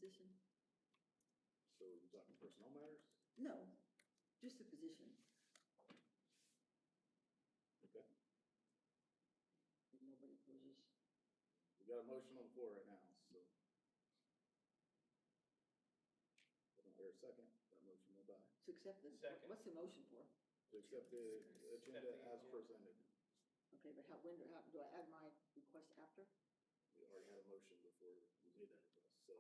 position? So you're talking personnel matters? No, just the position. Okay. If nobody opposes. We got a motion on the floor right now, so. If I don't hear a second, that motion will die. To accept this, Second. what's the motion for? To accept the agenda as presented. Okay, but how do I add my request after? We already had a motion before we made that request, so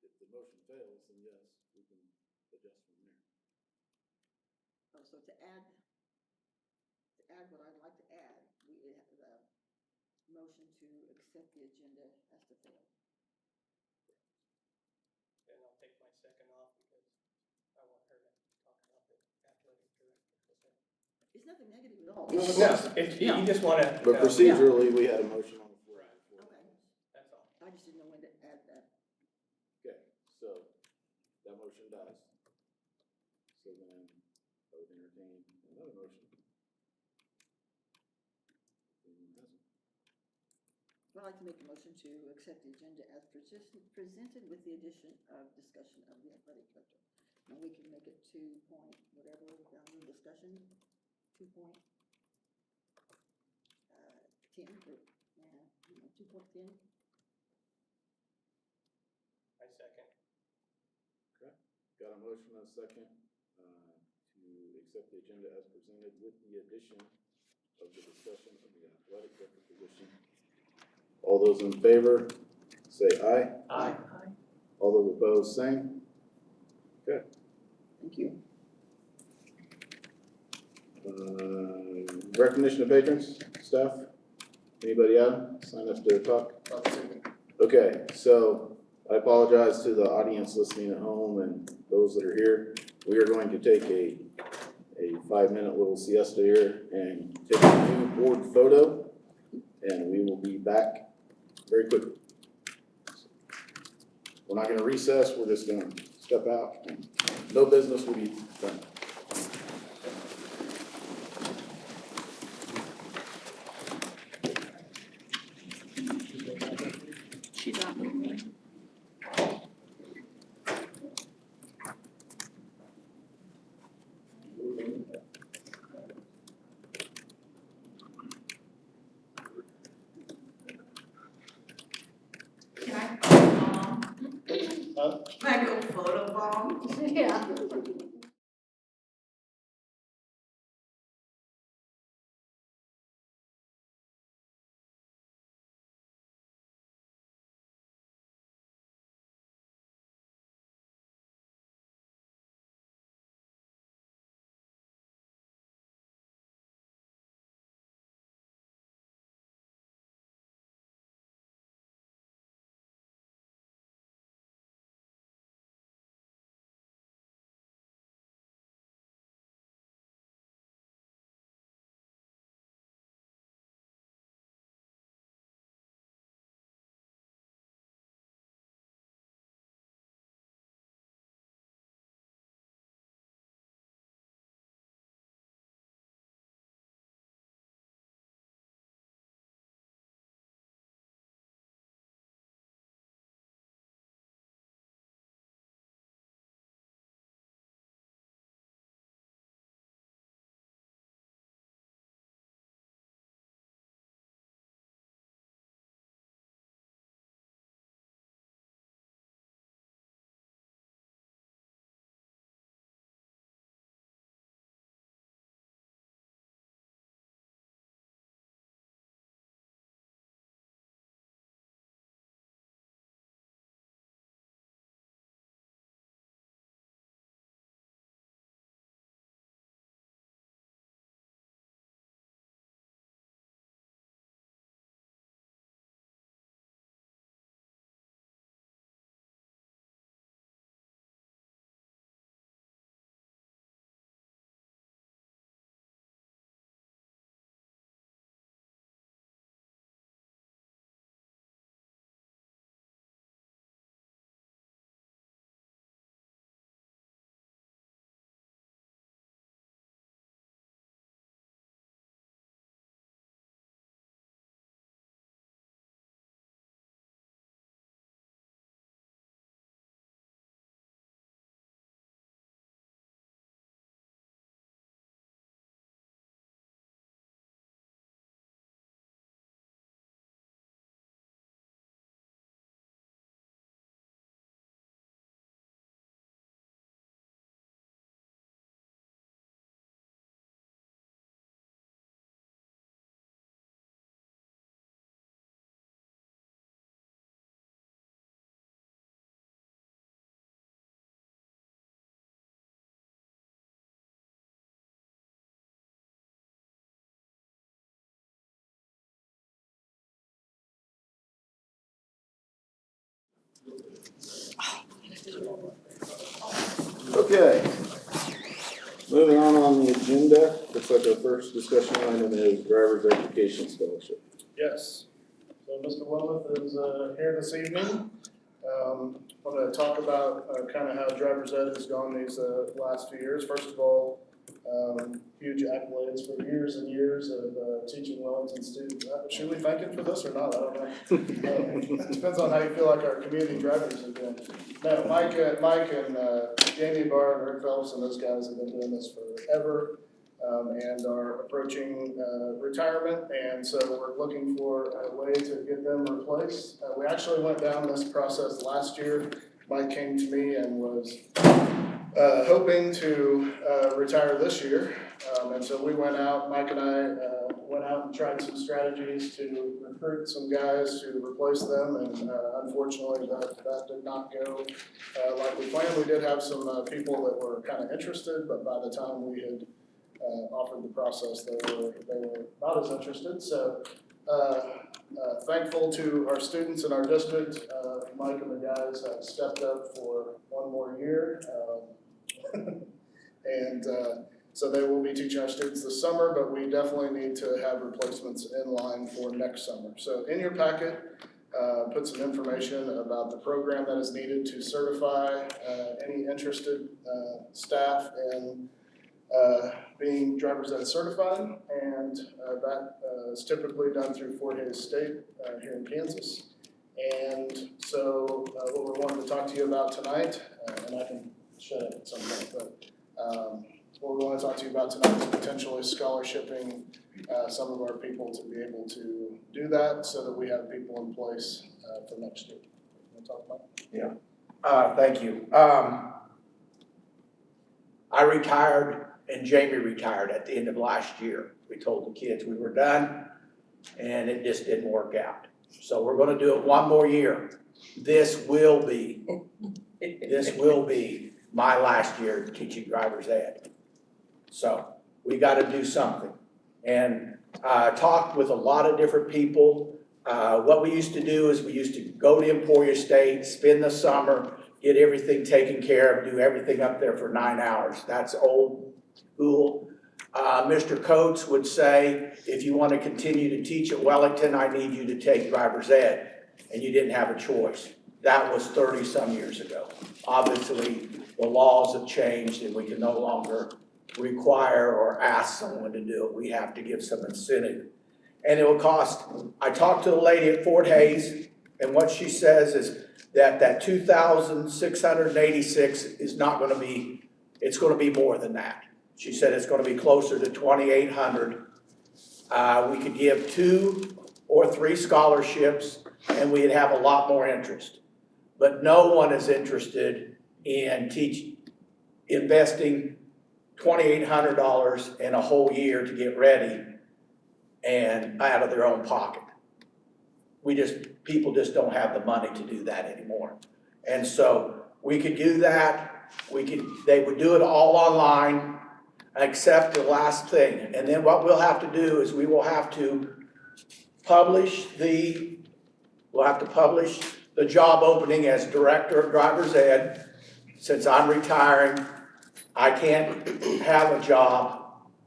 if the motion fails, then yes, we can adjust from there. Oh, so to add what I'd like to add, we have the motion to accept the agenda as to fail. And I'll take my second off because I want her to talk about the athletic director. It's nothing negative at all. No, you just want to. But procedurally, we had a motion on the floor. Right. before. Okay, That's all. I just didn't know when to add that. Okay, so that motion dies. So then I would entertain another motion. Anyone has it? I'd like to make a motion to accept the agenda as presented with the addition of discussion of the athletic director. And we can make it 2 point whatever down in discussion, 2 point 10 or 2.10. I second. Okay, got a motion and a second to accept the agenda as presented with the addition of the discussion of the athletic director position. All those in favor, say aye. Aye. All those opposed, same. Okay. Thank you. Recognition of patrons, staff. Anybody out? Sign up to talk. Okay, so I apologize to the audience listening at home and those that are here. We are going to take a 5-minute little siesta here and take a new board photo, and we will be back very quickly. We're not going to recess. We're just going to step out. And no business will be done. She's out with me. Can I photobomb? Can I go photobomb? Yeah. Okay. Moving on the agenda, looks like our first discussion item is driver's education scholarship. Yes. So Mr. Wilmoth is here this evening. Want to talk about kind of how driver's ed has gone these last few years. First of all, huge accolades for years and years of teaching Wellington students. Should we thank him for this or not? I don't know. Depends on how you feel like our community drivers have been. No, Mike and Jamie Barr and Rick Phelps and those guys have been doing this forever. And are approaching retirement, and so we're looking for a way to get them replaced. We actually went down this process last year. Mike came to me and was hoping to retire this year, and so we went out, Mike and I went out and tried some strategies to recruit some guys to replace them, and unfortunately that did not go like we planned. We did have some people that were kind of interested, but by the time we had offered the process, they were not as interested. So thankful to our students in our district. Mike and the guys have stepped up for one more year. And so they will be teaching our students this summer, but we definitely need to have replacements in line for next summer. So in your packet, put some information about the program that is needed to certify any interested staff in being driver's ed certified, and that is typically done through Fort Hays State here in Kansas. And so what we wanted to talk to you about tonight, and I can shut up at some point, but what we want to talk to you about tonight is potentially scholarshiping some of our people to be able to do that so that we have people in place for next year. You want to talk about it? Yeah. Thank you. I retired and Jamie retired at the end of last year. We told the kids we were done and it just didn't work out. So we're gonna do it one more year. This will be my last year teaching driver's ed. So we gotta do something. And I talked with a lot of different people. What we used to do is we used to go to Emporia State, spend the summer, get everything taken care of, do everything up there for 9 hours. That's old school. Mr. Coates would say, if you want to continue to teach at Wellington, I need you to take driver's ed. And you didn't have a choice. That was 30-some years ago. Obviously, the laws have changed and we can no longer require or ask someone to do it. We have to give some incentive. And it will cost, I talked to the lady at Fort Hays, and what she says is that 2,686 is not going to be, it's going to be more than that. She said it's going to be closer to 2,800. We could give 2 or 3 scholarships and we'd have a lot more interest. But no one is interested in investing $2,800 in a whole year to get ready and out of their own pocket. People just don't have the money to do that anymore. And so we could do that. They would do it all online, except the last thing. And then what we'll have to do is we will have to publish the job opening as director of driver's ed. Since I'm retiring, I can't have a job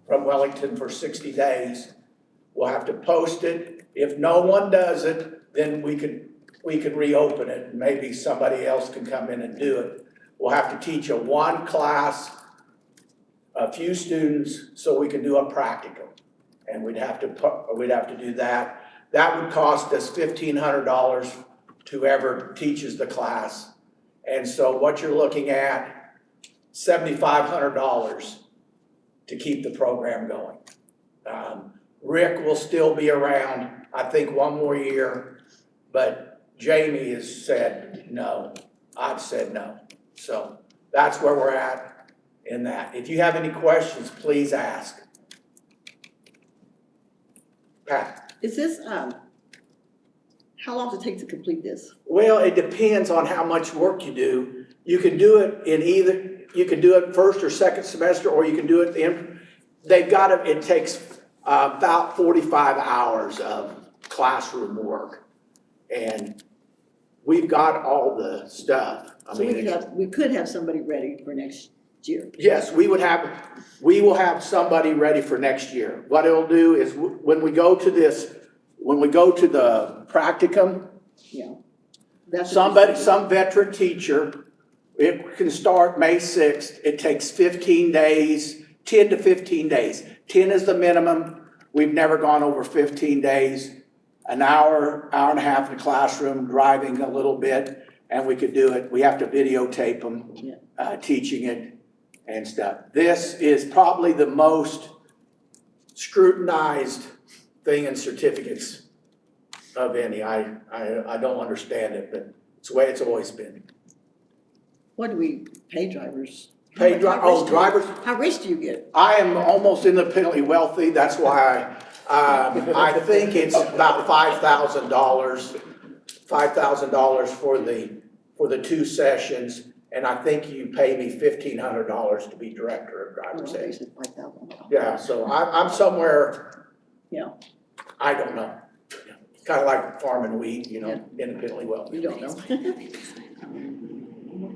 from Wellington for 60 days. We'll have to post it. If no one does it, then we could reopen it. Maybe somebody else can come in and do it. We'll have to teach one class, a few students, so we can do a practicum. And we'd have to do that. That would cost us $1,500 to whoever teaches the class. And so what you're looking at, $7,500 to keep the program going. Rick will still be around, I think, one more year, but Jamie has said no. I've said no. So that's where we're at in that. If you have any questions, please ask. Pat? Is this, how long does it take to complete this? Well, it depends on how much work you do. You can do it you can do it first or second semester, or you can do it it takes about 45 hours of classroom work. And we've got all the stuff. So we could have somebody ready for next year. Yes, we will have somebody ready for next year. What it'll do is when we go to the practicum, Yeah. That's. some veteran teacher, it can start May 6th. It takes 15 days, 10 to 15 days. 10 is the minimum. We've never gone over 15 days. An hour, hour and a half in the classroom, driving a little bit, and we could do it. We have to videotape them, teaching it and stuff. This is probably the most scrutinized thing in certificates of any. I don't understand it, but it's the way it's always been. What do we pay drivers? Drivers. How rich do you get? I am almost independently wealthy. That's why I think it's about $5,000. $5,000 for the 2 sessions. And I think you pay me $1,500 to be director of driver's ed. $5,000. Yeah, so I'm somewhere. Yeah. I don't know. Kind of like farming wheat, independently wealthy. You don't know.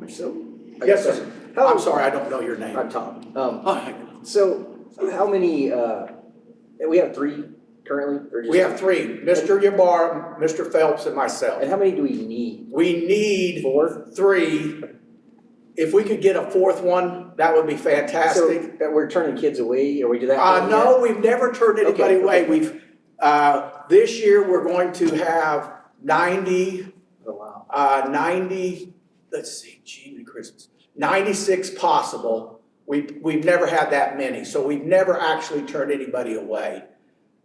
So, Yes, sir. I'm sorry, I don't know your name. I'm Tom. So how many, we have 3 currently? Or just We have 3, Mr. Yabar, Mr. Phelps, and myself. And how many do we need? We need 4? 3. If we could get a 4th one, that would be fantastic. So we're turning kids away, or we do that? No, we've never turned anybody Okay, away. okay. We've, this year, we're going to have 90, Oh, wow. 90, let's see, gee, Christmas, 96 possible. We've never had that many, so we've never actually turned anybody away.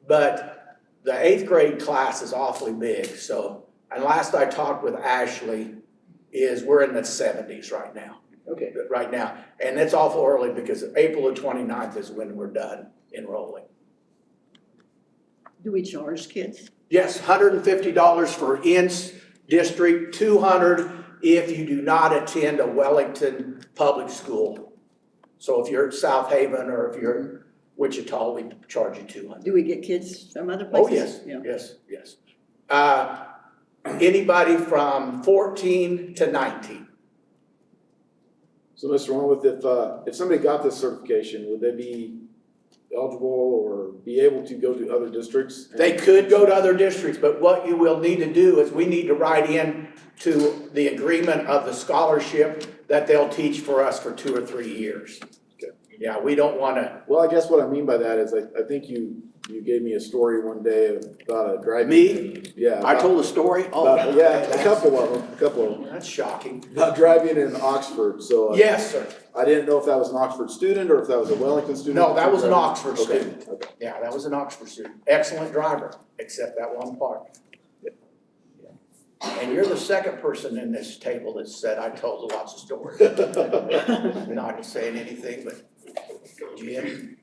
But the 8th grade class is awfully big, so, and last I talked with Ashley, we're in the 70s right now. Okay. Right now, and it's awful early because April the 29th is when we're done enrolling. Do we charge kids? Yes, $150 for in-district, $200 if you do not attend a Wellington public school. So if you're at South Haven or if you're in Wichita, we charge you $200. Do we get kids from other Oh, places? yes, yes. Anybody from 14 to 19. So, Mr. Wentworth, if somebody got this certification, would they be eligible or be able to go to other districts? They could go to other districts, but what you will need to do is we need to write in to the agreement of the scholarship that they'll teach for us for 2 or 3 years. Okay. Yeah, we don't want to. Well, I guess what I mean by that is I think you gave me a story one day about a driving. Me? Yeah. I told a story? Yeah, a couple of them. That's shocking. About driving in Oxford, so. Yes, sir. I didn't know if that was an Oxford student or if that was a Wellington student. No, that was an Oxford Okay, student. okay. Yeah, that was an Oxford student. Excellent driver, except that one part. And you're the second person in this table that said I told lots of stories. Not saying anything, but Jim.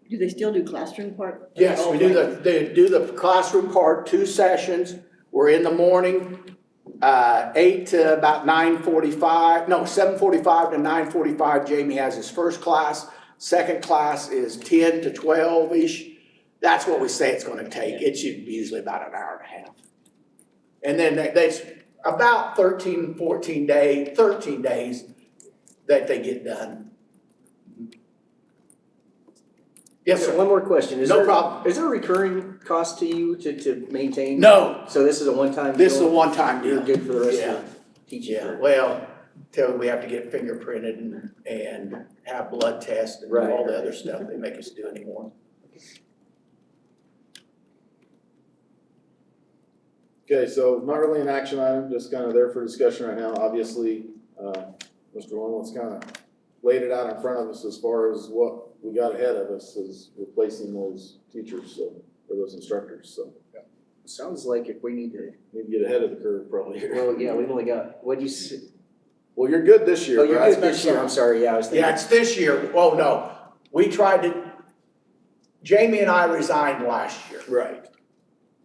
Do they still do classroom part? Yes, we do they do the classroom part, 2 sessions. We're in the morning, 8 to about 9:45, no, 7:45 to 9:45. Jamie has his first class. Second class is 10 to 12-ish. That's what we say it's gonna take. It should be usually about an hour and a half. And then that's about 13 days that they get done. Yes, sir. One more question. No problem. Is there a recurring cost to you to maintain? No, So this is a one-time deal? this is a one-time deal. You're good for the rest Yeah. of the teaching Yeah, career? well, till we have to get fingerprinted and have blood tests and Right, all the right. other stuff they make us do anymore. Okay, so not really an action item, just kind of there for discussion right now. Obviously, Mr. Wentworth's kind of laid it out in front of us as far as what we got ahead of us is replacing those teachers, so, or those instructors, so. Sounds like if we need to, Need to get ahead of the curve probably here. well, yeah, we've only got, what'd you say? Well, you're good this year, Oh, you're right? good this year, I'm sorry, yeah, I was thinking. Yeah, it's this year. Oh, no. We tried to, Jamie and I resigned last year. Right.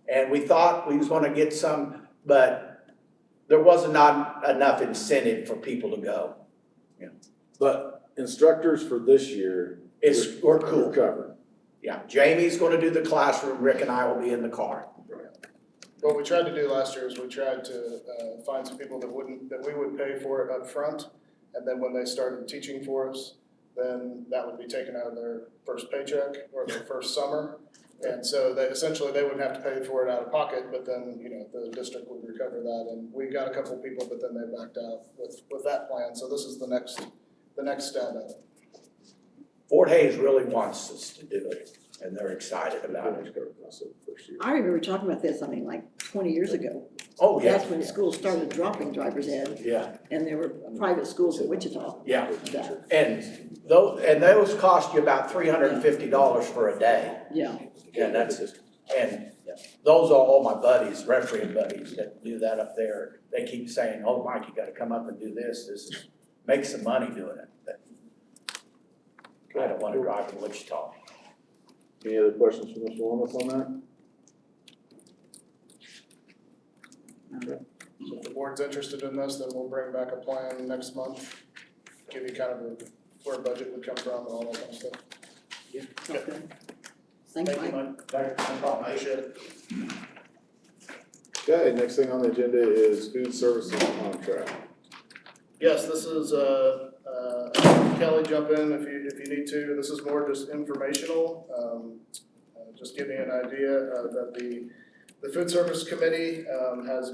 And we thought we was gonna get some, but there wasn't not enough incentive for people to go. But instructors for this year. We're cool. Covered. Yeah, Jamie's gonna do the classroom, Rick and I will be in the car. What we tried to do last year is we tried to find some people that we would pay for it up front, And then when they started teaching for us, then that would be taken out of their first paycheck or their first summer. And so they wouldn't have to pay for it out of pocket, but then, the district would recover that. And we got a couple people, but then they backed out with that plan. So this is the next stab at it. Fort Hays really wants us to do it, and they're excited about it. I remember talking about this, like 20 years ago. Oh, yeah. That's when schools started dropping driver's ed, Yeah, and there were private schools in Wichita. yeah. that- And those cost you about $350 for a day. Yeah, And those are all my buddies, referee buddies that do that up there. They keep saying, oh, Mike, you gotta come up and do this, make some money doing it. But I don't wanna drive to Wichita. Any other questions from Mr. Wilmoth on that? So if the board's interested in this, then we'll bring back a plan next month, give you kind of where budget would come from and all that kind of stuff. okay. Thanks, Mike. Appreciate it. Okay, next thing on the agenda is food services contract. Yes, this is, Kelly, jump in if you need to. This is more just informational. Just giving you an idea that the Food Service Committee has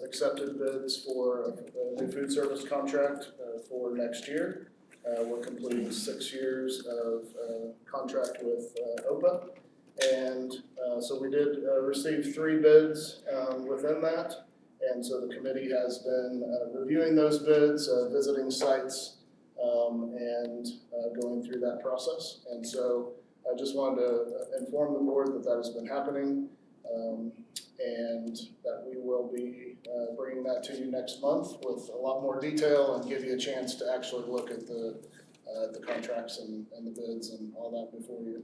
accepted bids for a new food service contract for next year. We're completing 6 years of contract with OPA. And so we did receive 3 bids within that. And so the committee has been reviewing those bids, visiting sites, and going through that process. And so I just wanted to inform the board that has been happening, and that we will be bringing that to you next month with a lot more detail and give you a chance to actually look at the contracts and the bids and all that before you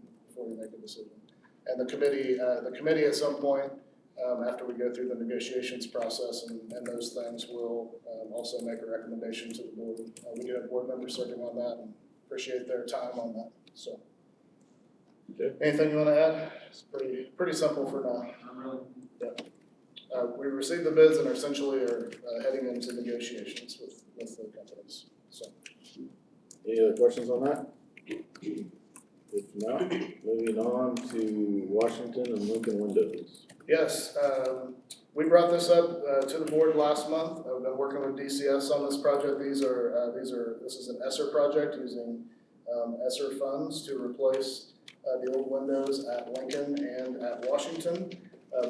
make a decision. And the committee at some point, after we go through the negotiations process and those things, will also make a recommendation to the board. We do have board members serving on that and appreciate their time on that. So, Okay. Anything you want to add? It's pretty simple for now. We received the bids and essentially are heading into negotiations with the companies. So, Any other questions on that? If not, moving on to Washington and Lincoln Windows. yes, we brought this up to the board last month. I've been working with DCS on this project. This is an ESSER project using ESSER funds to replace the old windows at Lincoln and at Washington.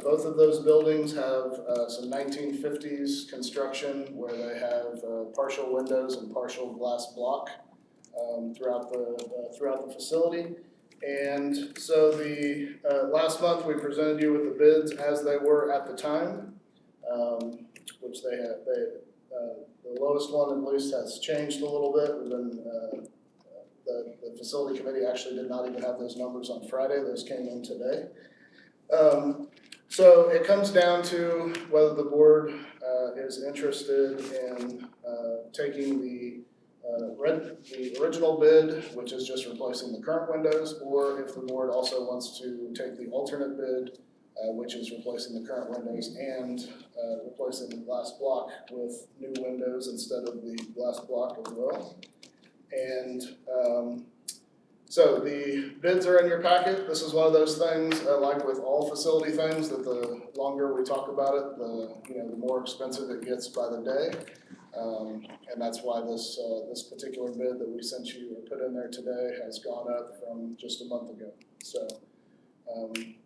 Both of those buildings have some 1950s construction where they have partial windows and partial glass block throughout the facility. And so the last month we presented you with the bids as they were at the time, which the lowest one at least has changed a little bit. We've been the facility committee actually did not even have those numbers on Friday. Those came in today. So it comes down to whether the board is interested in taking the original bid, which is just replacing the current windows, or if the board also wants to take the alternate bid, which is replacing the current windows and replacing the glass block with new windows instead of the glass block as well. And so the bids are in your packet. This is one of those things, like with all facility things, that the longer we talk about it, the more expensive it gets by the day. And that's why this particular bid that we sent you or put in there today has gone up from just a month ago. So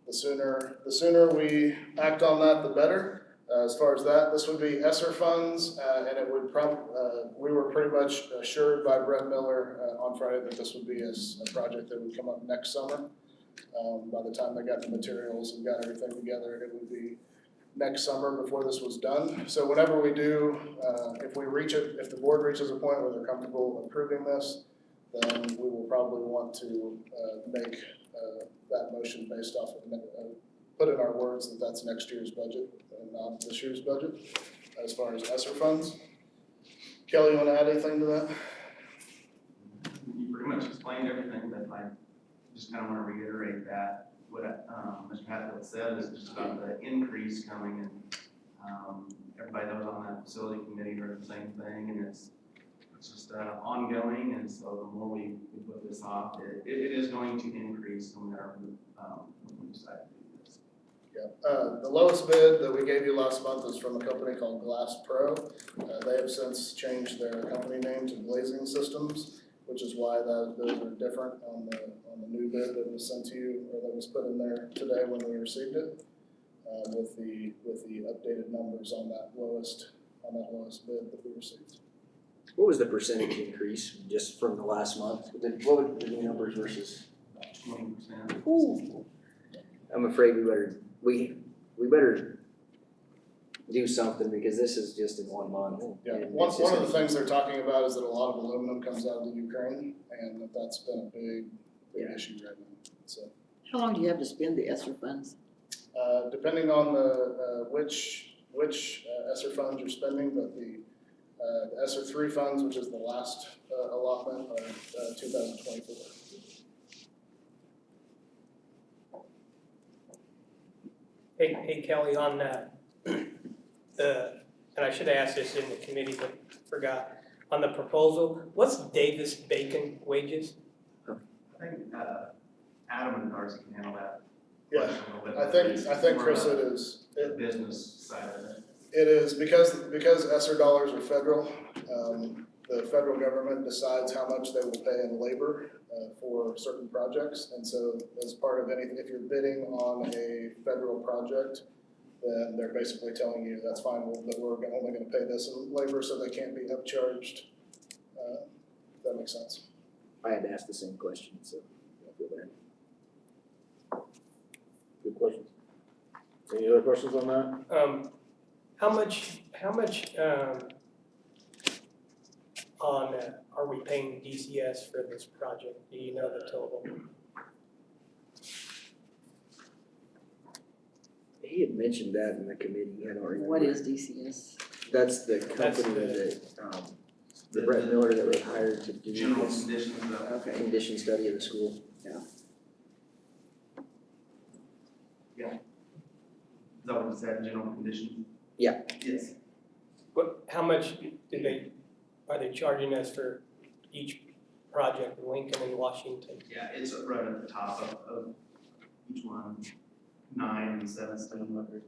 the sooner we act on that, the better. As far as that, this would be ESSER funds, and it would we were pretty much assured by Brett Miller on Friday that this would be a project that would come up next summer. By the time they got the materials and got everything together, it would be next summer before this was done. So whenever we do, if the board reaches a point where they're comfortable approving this, then we will probably want to make that motion based off of put in our words that that's next year's budget and not this year's budget as far as ESSER funds. Kelly, you want to add anything to that? You pretty much explained everything, but I just kind of want to reiterate that what Mr. Hatfield said is just about the increase coming in everybody that was on that facility committee heard the same thing, and it's just ongoing, and so the more we put this off, it is going to increase no matter when we decide to do this. Yeah, the lowest bid that we gave you last month is from a company called Glass Pro. They have since changed their company name to Glazing Systems, which is why those are different on the new bid that was sent to you, or that was put in there today when we received it, with the updated numbers on that lowest bid that we received. What was the percentage increase just from the last month? What were the new numbers versus? 20%. Ooh. I'm afraid we better do something because this is just in 1 month. Yeah, and one it's just of the gonna- things they're talking about is that a lot of aluminum comes out of the Ukraine, and that's been a big Yeah. issue right now, so. How long do you have to spend the ESSER funds? Depending on the, which ESSER funds you're spending, but the ESSER 3 funds, which is the last allotment, are 2024. Hey Kelly, on that, and I should have asked this in the committee, but forgot. On the proposal, what's Davis Bacon wages? I think Adam and Darcy can handle that Yeah, question a little bit. I think More Chris, of it is. the business side of it. It is, because ESSER dollars are federal, the federal government decides how much they will pay in labor for certain projects. And so as part of anything, if you're bidding on a federal project, then they're basically telling you, that's fine, that we're only gonna pay this in labor, so they can't be upcharged. If that makes sense. I had to ask the same question, so I feel bad. Good questions. Any other questions on that? How much, are we paying DCS for this project? Do you know the total? He had mentioned that in the committee, I don't remember. What is DCS? That's the That's company the- that, the Brett Miller that was hired to do General this conditions of Okay. condition study of the school. Is that what it said, general conditions? Yeah. Yes. How much are they charging us for each project in Lincoln and Washington? Yeah, it's right at the top of each one, 9 and 1700.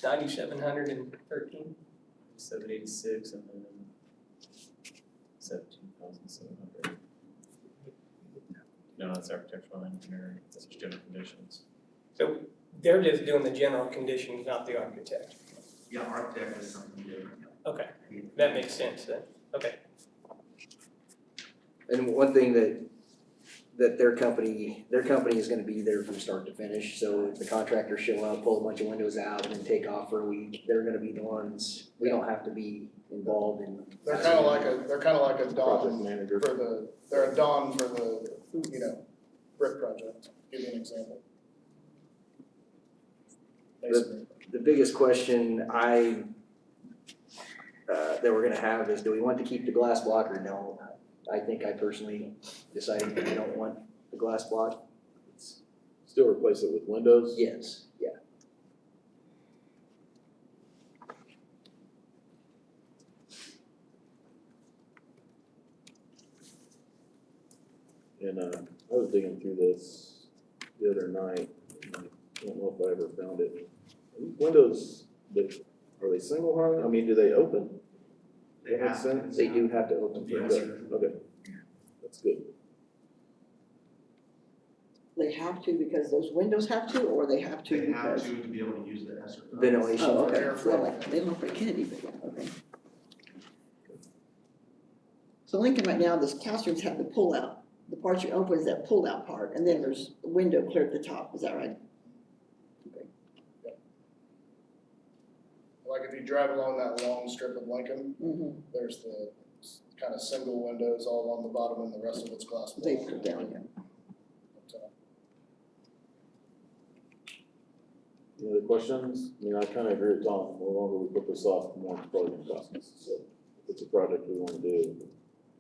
9,713? 786 and then 17,700. No, that's architectural engineering, that's just general conditions. So they're just doing the general conditions, not the architect? Yeah, architect is something different. Okay, that makes sense then, okay. And one thing that their company is gonna be there from start to finish, so if the contractors show up, pull a bunch of windows out and then take off for a week, they're gonna be the ones, we don't have to be involved in. They're kinda like a Project Dawn manager. they're a Dawn for the, brick project, give you an example. Basically. The biggest question that we're gonna have is, do we want to keep the glass block or no? I think I personally decided that I don't want the glass block. It's- Still replace it with windows? Yes, yeah. And I was digging through this the other night, and I don't know if I ever found it. Are these windows, are they single hung? I mean, do they open? They That makes have sense. They do have to open for Yes. us. Okay, that's good. They have to because those windows have to, or they have to They have because? to be able to use the ESSER funds. Ventilation. Oh, okay, Airflow. well, like, they don't put Kennedy, but yeah, okay. So Lincoln right now, the classrooms have the pull-out, the part you open is that pull-out part, and then there's a window clear at the top, is that right? Like if you drive along that long strip of Lincoln, Mm-hmm, there's the kind of single windows all along the bottom and the rest of it's glass. they put it down, yeah. Any other questions? I mean, I kind of agree with Tom, the longer we put this off, the more it's probably gonna cost us, so if it's a project we wanna do.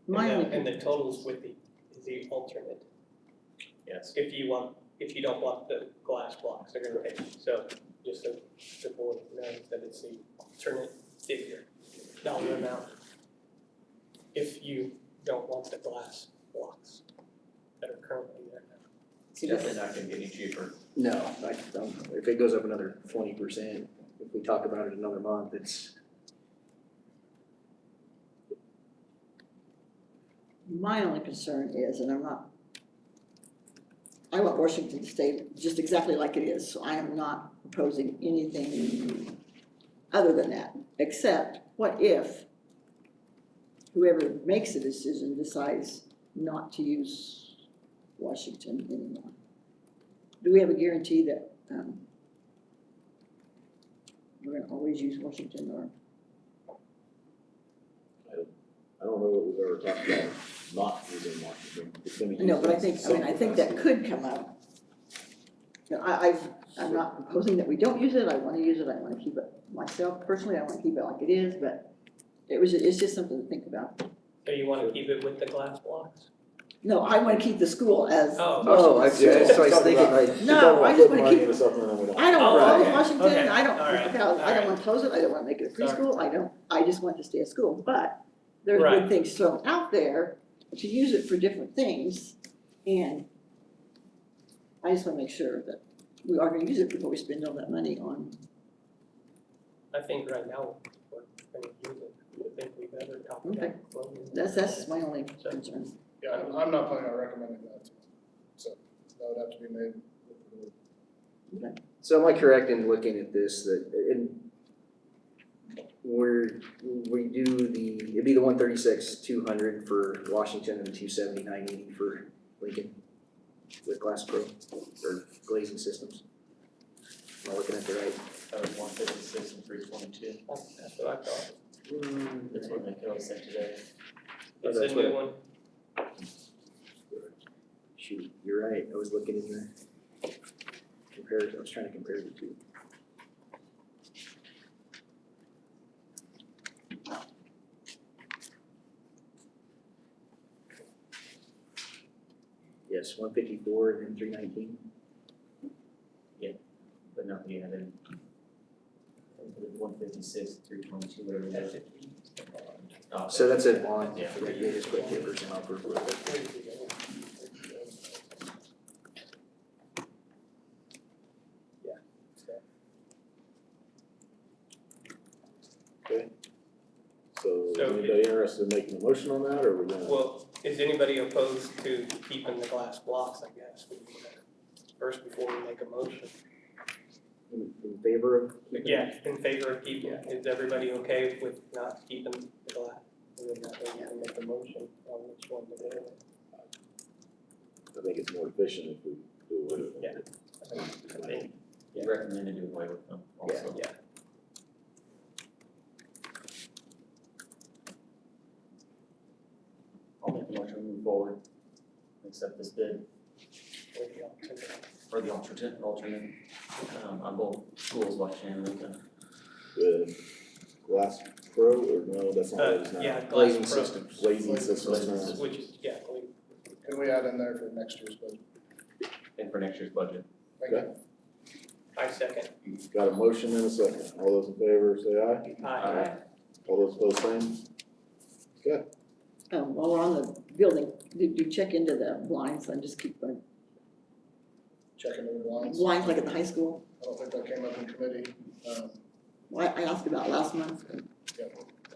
My only, And the totals with the alternate, Yes. if you don't want the glass blocks, they're gonna pay, so just so the board knows that it's the alternate figure, dollar amount. If you don't want the glass blocks that are currently there now. It's definitely not gonna get any cheaper. No, I don't, if it goes up another 20%, if we talk about it another month, it's, My only concern is, and I want Washington to stay just exactly like it is, so I am not proposing anything other than that, except what if whoever makes the decision decides not to use Washington anymore? Do we have a guarantee that, we're gonna always use Washington, or? I don't know that we've ever talked about not using Washington. It's gonna be No, but I used think, in I think that some could come up. You know, I'm not proposing that we don't use it, I wanna use it, I wanna keep it myself, personally, I wanna keep it like it is, but it's just something to think about. So you wanna keep it with the glass blocks? No, I wanna keep the school as Oh. oh, I Washington. so I was thinking like, capacity. No, Talk about I just putting wanna money keep- into something that we don't. I don't Oh, close okay, Washington, okay, I don't, all right, I don't all wanna close it, I don't wanna make it a Sorry. preschool, I just want it to stay a school, but there's Right. been things thrown out there to use it for different things, and I just wanna make sure that we are gonna use it before we spend all that money on, I think right now we're gonna use it. I think we've ever talked about Okay. closing it. that's my only concern. Yeah, I'm not planning on recommending that, so that would have to be made with the board. so am I correct in looking at this, that, we do it'd be the 136,200 for Washington and the 279,80 for Lincoln with Glass Pro, or glazing systems? Am I looking at the right? That was 156 and 322. That's what I thought. That's what Michaela sent today. Oh, It's a that's new what one. Shoot, you're right, I was looking in the I was trying to compare the two. Yes, 154 and then 319. But not the added. 156, 322, whatever it is. Oh, So that's it on, Yeah. they just put 10% off for. So is So anybody interested in making a motion on that, or are we gonna? Well, is anybody opposed to keeping the glass blocks, I guess, first before we make a motion? In favor of? Yeah, in favor of keeping, is everybody okay with not keeping the glass? And then that way we can make a motion on which one to do. I think it's more efficient if we do away with Yeah. it. I think, You recommend to do away with them also. yeah. I'll make a motion to move forward, accept this bid for the alternate, on both schools, Washington and Lincoln. With Glass Pro, or no, that's not what it is now. Yeah, Glazing glass pro, systems. Glazing systems now. which is, yeah, Can we add in there for next year's budget? And for next year's budget. Thank you. I second. Got a motion and a second. All those in favor say aye. Aye. All those opposed, same. Okay. While we're on the building, did you check into the blinds, and just keep going, Checking the blinds. blinds like at the high school? I don't think that came up in committee. Well, I asked about last month, Yeah,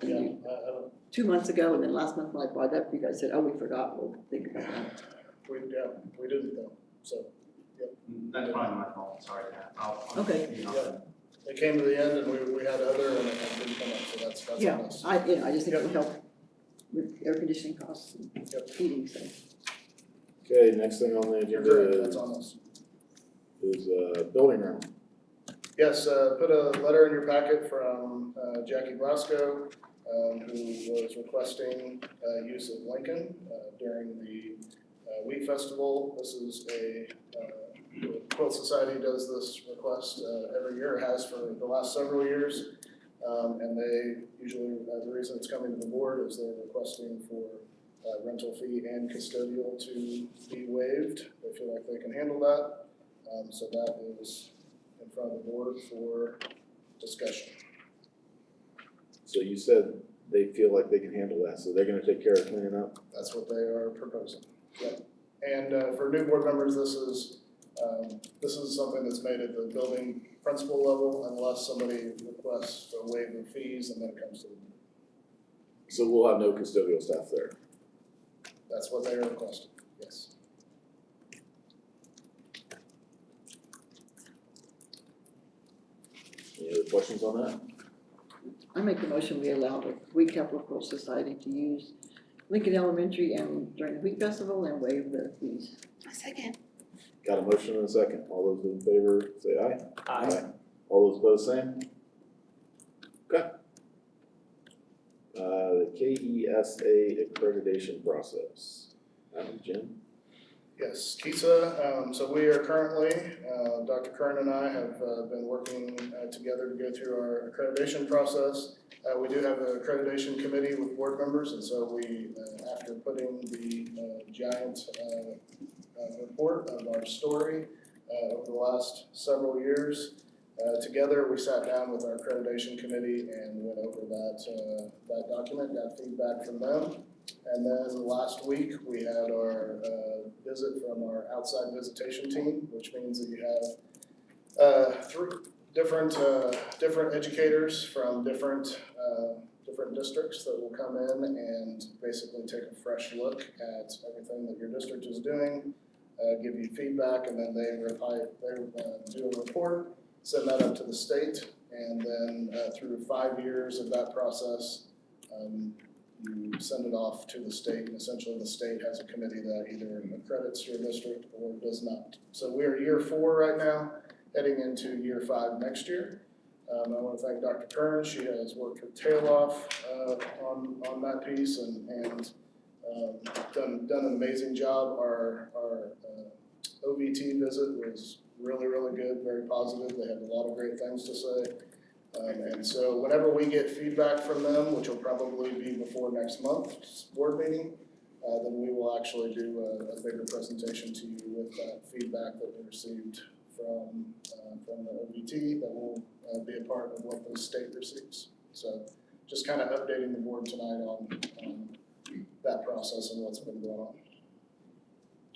and yeah, you- I don't, 2 months ago, and then last month when I brought it up, you guys said, oh, we forgot, we'll think about that. we didn't though, so. That's probably my fault, sorry, Pat. I'll Okay. be on Yeah. that. It came to the end and we had other and it didn't come up, so that's on Yeah, us. I just think it will help with air conditioning costs and Yep. heating, so. Okay, next thing on the You're agenda correct, is, that's on us. building room. Yes, put a letter in your packet from Jackie Glasgow, who was requesting use of Lincoln during the Wheat Festival. This is the Quilt Society does this request every year, has for the last several years. And they usually, the reason it's coming to the board is they're requesting for rental fee and custodial to be waived. They feel like they can handle that. So that is in front of the board for discussion. So you said they feel like they can handle that, so they're gonna take care of cleaning up? That's what they are proposing. Yep. And for new board members, this is something that's made at the building principal level unless somebody requests a waiver of fees and then it comes to the board. So we'll have no custodial staff there? That's what they are requesting, yes. Any other questions on that? I make the motion, we allow the Wheat Capital Society to use Lincoln Elementary and during the Wheat Festival and waive the fees. A second. Got a motion and a second. All those in favor, say aye. Aye. All those opposed, same? Okay. The KESA accreditation process. Jim? Yes, KISA, so we are currently, Dr. Kern and I have been working together to go through our accreditation process. We do have an accreditation committee with board members, and so we, after putting the giant report of our story over the last several years together, we sat down with our accreditation committee and went over that document, got feedback from them. And then last week, we had our visit from our outside visitation team, which means that you have three different educators from different districts that will come in and basically take a fresh look at everything that your district is doing, give you feedback, and then they do a report, send that up to the state, and then through 5 years of that process, you send it off to the state, and essentially the state has a committee that either accredits your district or does not. So we're year 4 right now, heading into year 5 next year. I want to thank Dr. Kern. She has worked her tail off on that piece and done an amazing job. Our OVT visit was really good, very positive. They had a lot of great things to say. And so whenever we get feedback from them, which will probably be before next month's board meeting, then we will actually do a bigger presentation to you with that feedback that we received from the OVT that will be a part of what the state receives. So just kind of updating the board tonight on that process and what's been going on.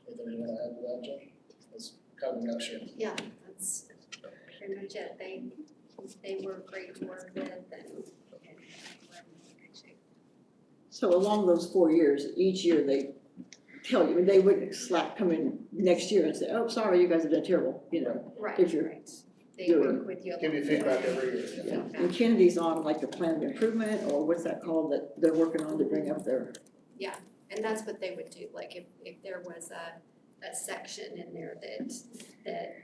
Anything you want to add to that, Jen? That's kind of a nutshell. Yeah, that's pretty much it. They were great to work with and we're in good shape. So along those 4 years, each year they tell you, and they wouldn't come in next year and say, oh, sorry, you guys have done terrible, you know. Right, If you're right. They doing- work with you. Give you feedback every year. Yeah, and Kennedy's on like the plan of improvement, or what's that called, that they're working on to bring up their, And that's what they would do, like if there was a section in there that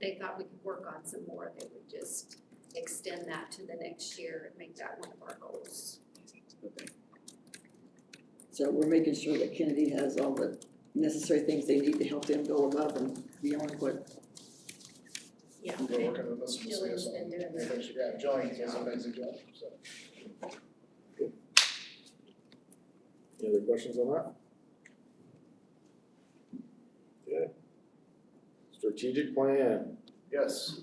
they thought we could work on some more, they would just extend that to the next year and make that one of our goals. so we're making sure that Kennedy has all the necessary things they need to help them go above and beyond what. Yeah. We're working with Mr. Jillian's Macias been on doing that. everything. Yeah, Jillian does an amazing job, so. Any other questions on that? Okay. Strategic plan. Yes.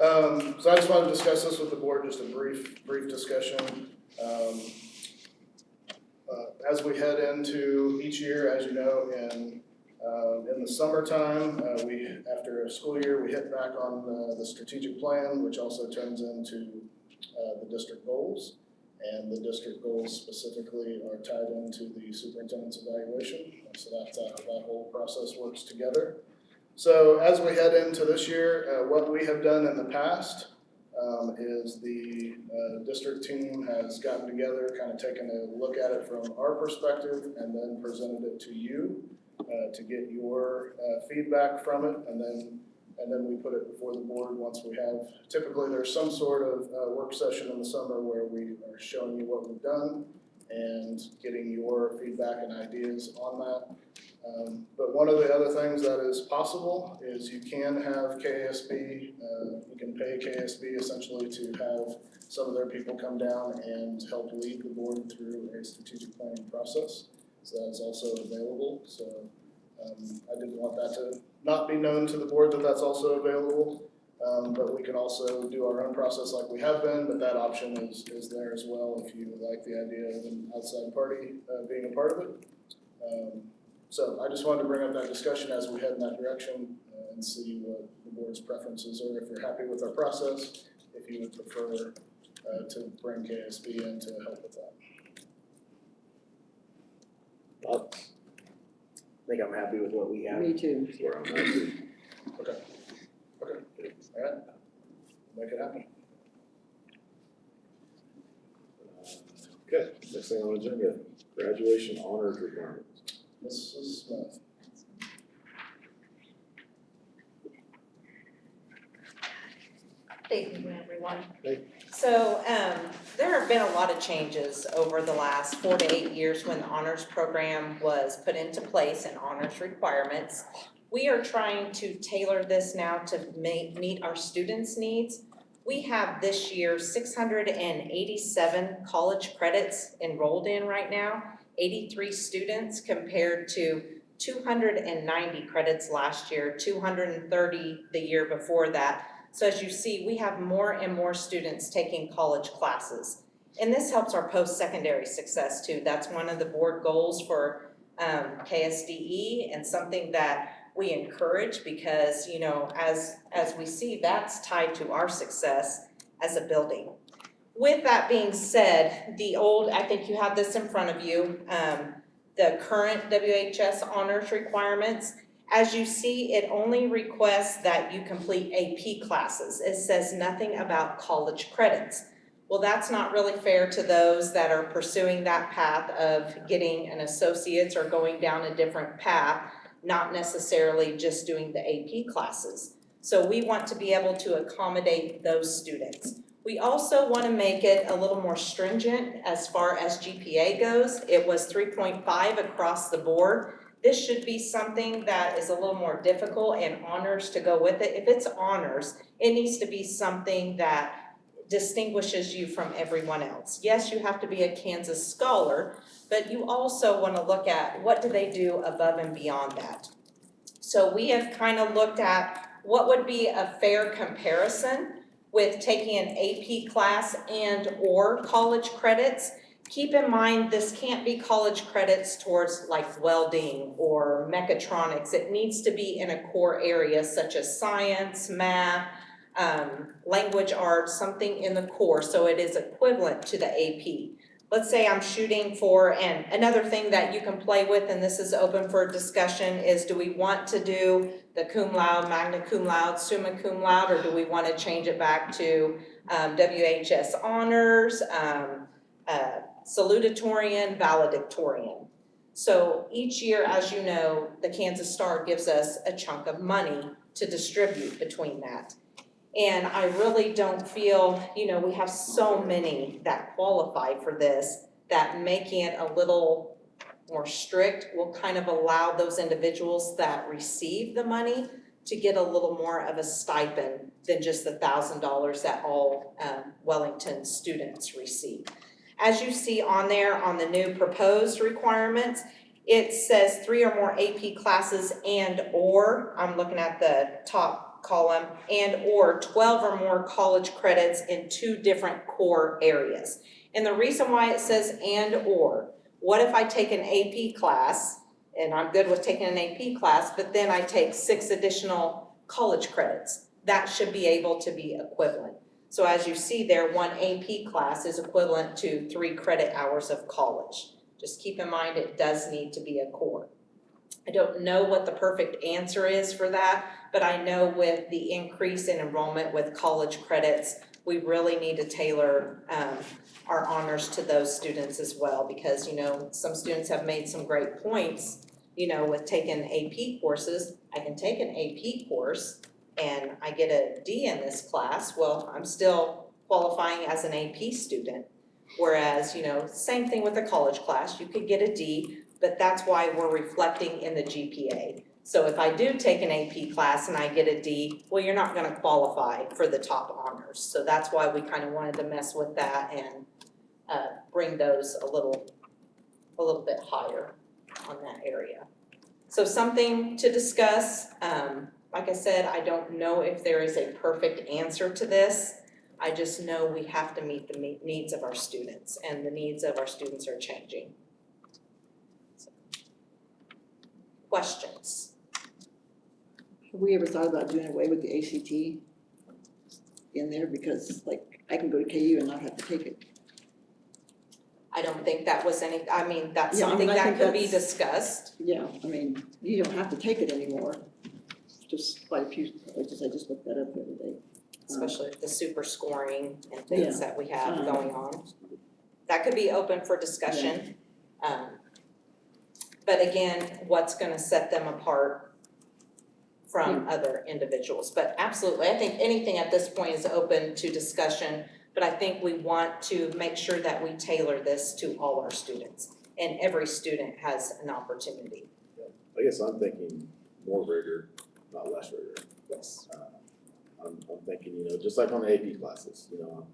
So I just wanted to discuss this with the board, just a brief discussion. As we head into each year, as you know, in the summertime, after a school year, we hit back on the strategic plan, which also turns into the district goals. And the district goals specifically are tied into the superintendent's evaluation. So that's how that whole process works together. So as we head into this year, what we have done in the past is the district team has gotten together, kind of taken a look at it from our perspective, and then presented it to you to get your feedback from it, and then we put it before the board once we have. Typically, there's some sort of work session in the summer where we are showing you what we've done and getting your feedback and ideas on that. But one of the other things that is possible is you can have KASB, you can pay KASB essentially to have some of their people come down and help lead the board through a strategic planning process. So that is also available. So I didn't want that to not be known to the board that that's also available. But we can also do our own process like we have been, but that option is there as well if you like the idea of an outside party being a part of it. So I just wanted to bring up that discussion as we head in that direction and see what the board's preferences are, if you're happy with our process, if you would prefer to bring KSB in to help with that. I think I'm happy with what we have. Me too. That's where I'm at too. Okay, all right, make it happen. Okay, next thing on the agenda, graduation honors requirements. Mrs. Smith. Thank you, everyone. Hey. So, there have been a lot of changes over the last 4 to 8 years when the honors program was put into place and honors requirements. We are trying to tailor this now to meet our students' needs. We have this year 687 college credits enrolled in right now, 83 students compared to 290 credits last year, 230 the year before that. So as you see, we have more and more students taking college classes. And this helps our post-secondary success too. That's one of the board goals for KSDE and something that we encourage because, you know, as we see, that's tied to our success as a building. With that being said, I think you have this in front of you, the current WHS honors requirements. As you see, it only requests that you complete AP classes. It says nothing about college credits. Well, that's not really fair to those that are pursuing that path of getting an associate's or going down a different path, not necessarily just doing the AP classes. So we want to be able to accommodate those students. We also want to make it a little more stringent as far as GPA goes. It was 3.5 across the board. This should be something that is a little more difficult and honors to go with it. If it's honors, it needs to be something that distinguishes you from everyone else. Yes, you have to be a Kansas scholar, but you also want to look at what do they do above and beyond that. So we have kind of looked at what would be a fair comparison with taking an AP class and or college credits. Keep in mind, this can't be college credits towards like welding or mechatronics. It needs to be in a core area such as science, math, language arts, something in the core, so it is equivalent to the AP. Let's say I'm shooting for, and another thing that you can play with, and this is open for discussion, is do we want to do the cum laude, magna cum laude, summa cum laude, or do we want to change it back to WHS honors, salutatorian, valedictorian? So each year, as you know, the Kansas Star gives us a chunk of money to distribute between that. And I really don't feel, you know, we have so many that qualify for this, that making it a little more strict will kind of allow those individuals that receive the money to get a little more of a stipend than just the $1,000 that all Wellington students receive. As you see on there on the new proposed requirements, it says 3 or more AP classes and or, I'm looking at the top column, and or 12 or more college credits in 2 different core areas. And the reason why it says and or, what if I take an AP class, and I'm good with taking an AP class, but then I take 6 additional college credits? That should be able to be equivalent. So as you see there, 1 AP class is equivalent to 3 credit hours of college. Just keep in mind it does need to be a core. I don't know what the perfect answer is for that, but I know with the increase in enrollment with college credits, we really need to tailor our honors to those students as well, because, you know, some students have made some great points, you know, with taking AP courses. I can take an AP course and I get a D in this class. Well, I'm still qualifying as an AP student. Whereas, you know, same thing with a college class, you could get a D, but that's why we're reflecting in the GPA. So if I do take an AP class and I get a D, well, you're not gonna qualify for the top honors. So that's why we kind of wanted to mess with that and bring those a little bit higher on that area. So something to discuss. like I said, I don't know if there is a perfect answer to this. I just know we have to meet the needs of our students, and the needs of our students are changing. So, questions? Have we ever thought about doing away with the ACT in there? Because like, I can go to KU and not have to take it. I don't think that was that's Yeah, I mean, something I that think could be that's- discussed. Yeah, I mean, you don't have to take it anymore. Just quite a few, I just looked that up the other day. Especially with the super scoring and things that we have Um, going on. That could be open for discussion. But again, what's gonna set them apart from other individuals? But absolutely, I think anything at this point is open to discussion, but I think we want to make sure that we tailor this to all our students. And every student has an opportunity. I guess I'm thinking more rigor, not less rigor. Yes. I'm thinking, you know, just like on the AP classes, you know,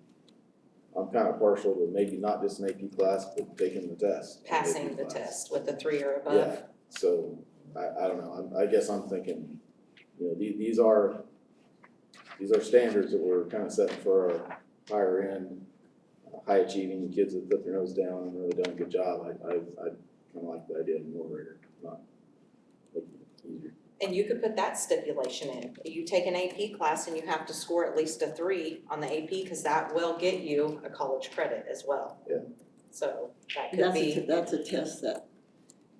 I'm kind of partial to maybe not just an AP class, but taking the test. Passing the test with a 3 or above. Yeah, so I don't know, I guess I'm thinking, you know, these are standards that we're kind of setting for our higher end, high achieving kids that put their nose down and really done a good job. I kind of like the idea of more rigor, not making it easier. And you could put that stipulation in. You take an AP class and you have to score at least a 3 on the AP, because that will get you a college credit as well. Yeah. So that could be That's a test that,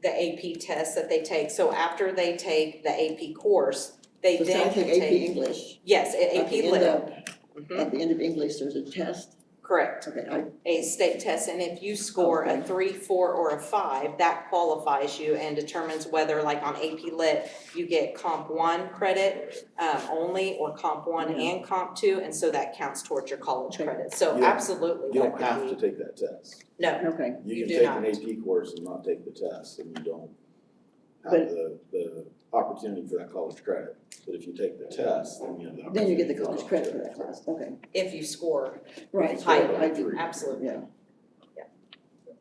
the AP test that they take. So after they take the AP course, they so say I then can take AP take, English. yes, At AP the end Lit. of, at the end of English, there's a test. Correct. Okay, A state test, and if you score a Okay. 3, 4, or a 5, that qualifies you and determines whether, like on AP Lit, you get Comp 1 credit only, or Comp 1 Yeah. and Comp 2, and so that counts towards your college Okay. credit. So You don't- absolutely, You that don't have to could be, take that test. no, okay. You You do can take not. an AP course and not take the test, and you don't But- have the opportunity for that college credit. But if you take the test, then you have the opportunity. Then you get the for college credit for that class, okay. if you score Right. highly, I do. absolutely. Yeah.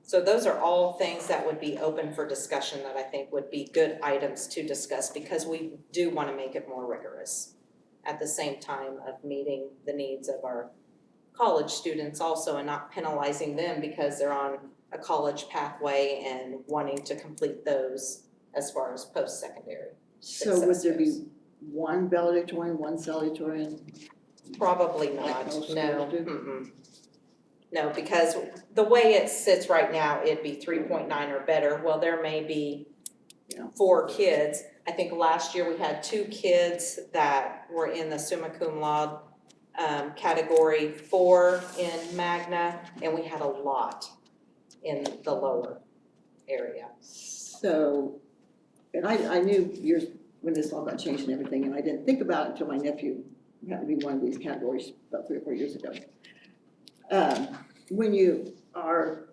So those are all things that would be open for discussion that I think would be good items to discuss, because we do want to make it more rigorous at the same time of meeting the needs of our college students also, and not penalizing them because they're on a college pathway and wanting to complete those as far as post-secondary. So would there be Success one valedictorian, one salutatorian? Probably Like not, most no, schools do? mm-mm. No, because the way it sits right now, it'd be 3.9 or better. Well, there may be Yeah. 4 kids. I think last year we had 2 kids that were in the summa cum laude category, 4 in Magna, and we had a lot in the lower area. So, and I knew years, when this all got changed and everything, and I didn't think about it until my nephew happened to be one of these categories about 3 or 4 years ago. When you are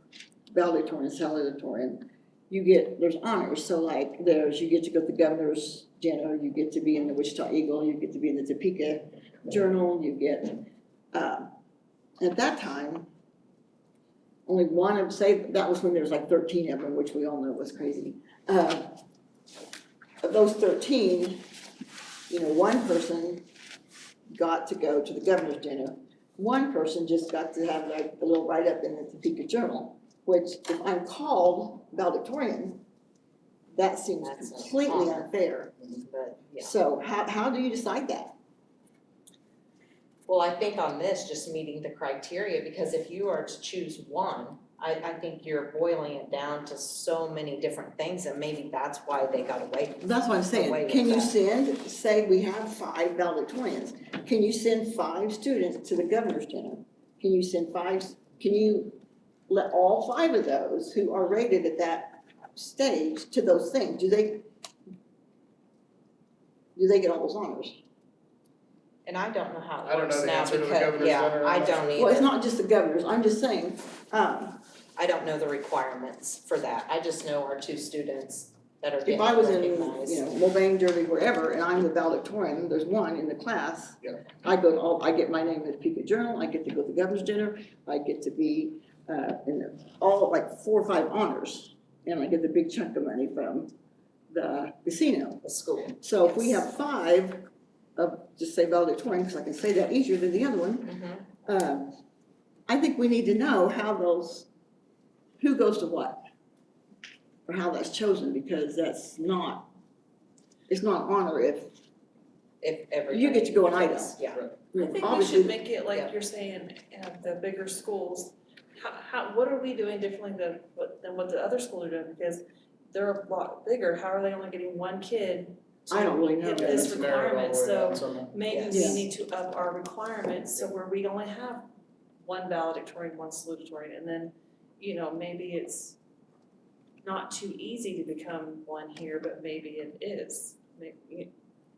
valedictorian, salutatorian, there's honors, so like you get to go to the governor's dinner, you get to be in the Wichita Eagle, you get to be in the Topeka Journal, you get, at that time, only one of, say, that was when there was like 13 of them, which we all know was crazy. Of those 13, one person got to go to the governor's dinner. One person just got to have like a little write-up in the Topeka Journal, which if I'm called valedictorian, that seems That's an completely honor. unfair. But, yeah. So how do you decide that? Well, I think on this, just meeting the criteria, because if you are to choose one, I think you're boiling it down to so many different things, and maybe that's why they got away. That's what I'm saying. Away with Can you that. say we have 5 valedictorians, can you send 5 students to the governor's dinner? Can you let all 5 of those who are rated at that stage to those things? Do they get all those honors? And I don't know how I it don't know works the now answer to the because, governor's yeah, dinner, I I'm not don't sure. Well, it's either. not just the governors, I'm just saying, I don't know the requirements for that. I just know our 2 students that are if getting I was in, recognized. Mulvane, Derby, wherever, and I'm the valedictorian, there's one in the class. Yeah. I get my name in the Topeka Journal, I get to go to the governor's dinner, I get to be, in all like 4 or 5 honors, and I get the big chunk of money from the casino. The school. So if we Yes. have 5 of, just say valedictorian, because I can say that easier than the other one. I think we need to know how those, who goes to what, or how that's chosen, because that's not, it's not honor if everybody. you get to go an item. Yeah. I think we Obviously, should make it Yeah. like you're saying, at the bigger schools, what are we doing differently than what the other schools are doing? Because they're a lot bigger, how are they only getting one kid I don't really know. hit Yeah, this it's narrowed all the requirement, way so down somehow. maybe we Yes. need to up our requirements, so where we only have one valedictorian, one salutatorian, and then, maybe it's not too easy to become one here, but maybe it is. Maybe,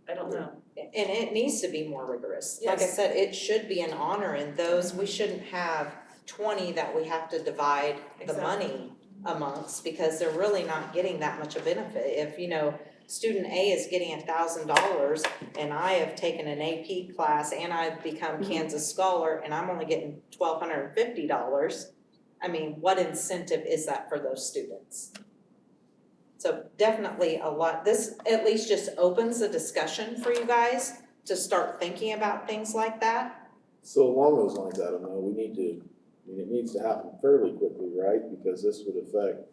I don't know. And it needs to be more rigorous. Like I Yes. said, it should be an honor, and those, we shouldn't have 20 that we have to divide the Exactly. money amongst, because they're really not getting that much of benefit. If, student A is getting $1,000 and I have taken an AP class and I've become Kansas Scholar and I'm only getting $1,250, I mean, what incentive is that for those students? So definitely a lot, this at least just opens the discussion for you guys to start thinking about things like that. So along those lines, I don't know, it needs to happen fairly quickly, right? Because this would affect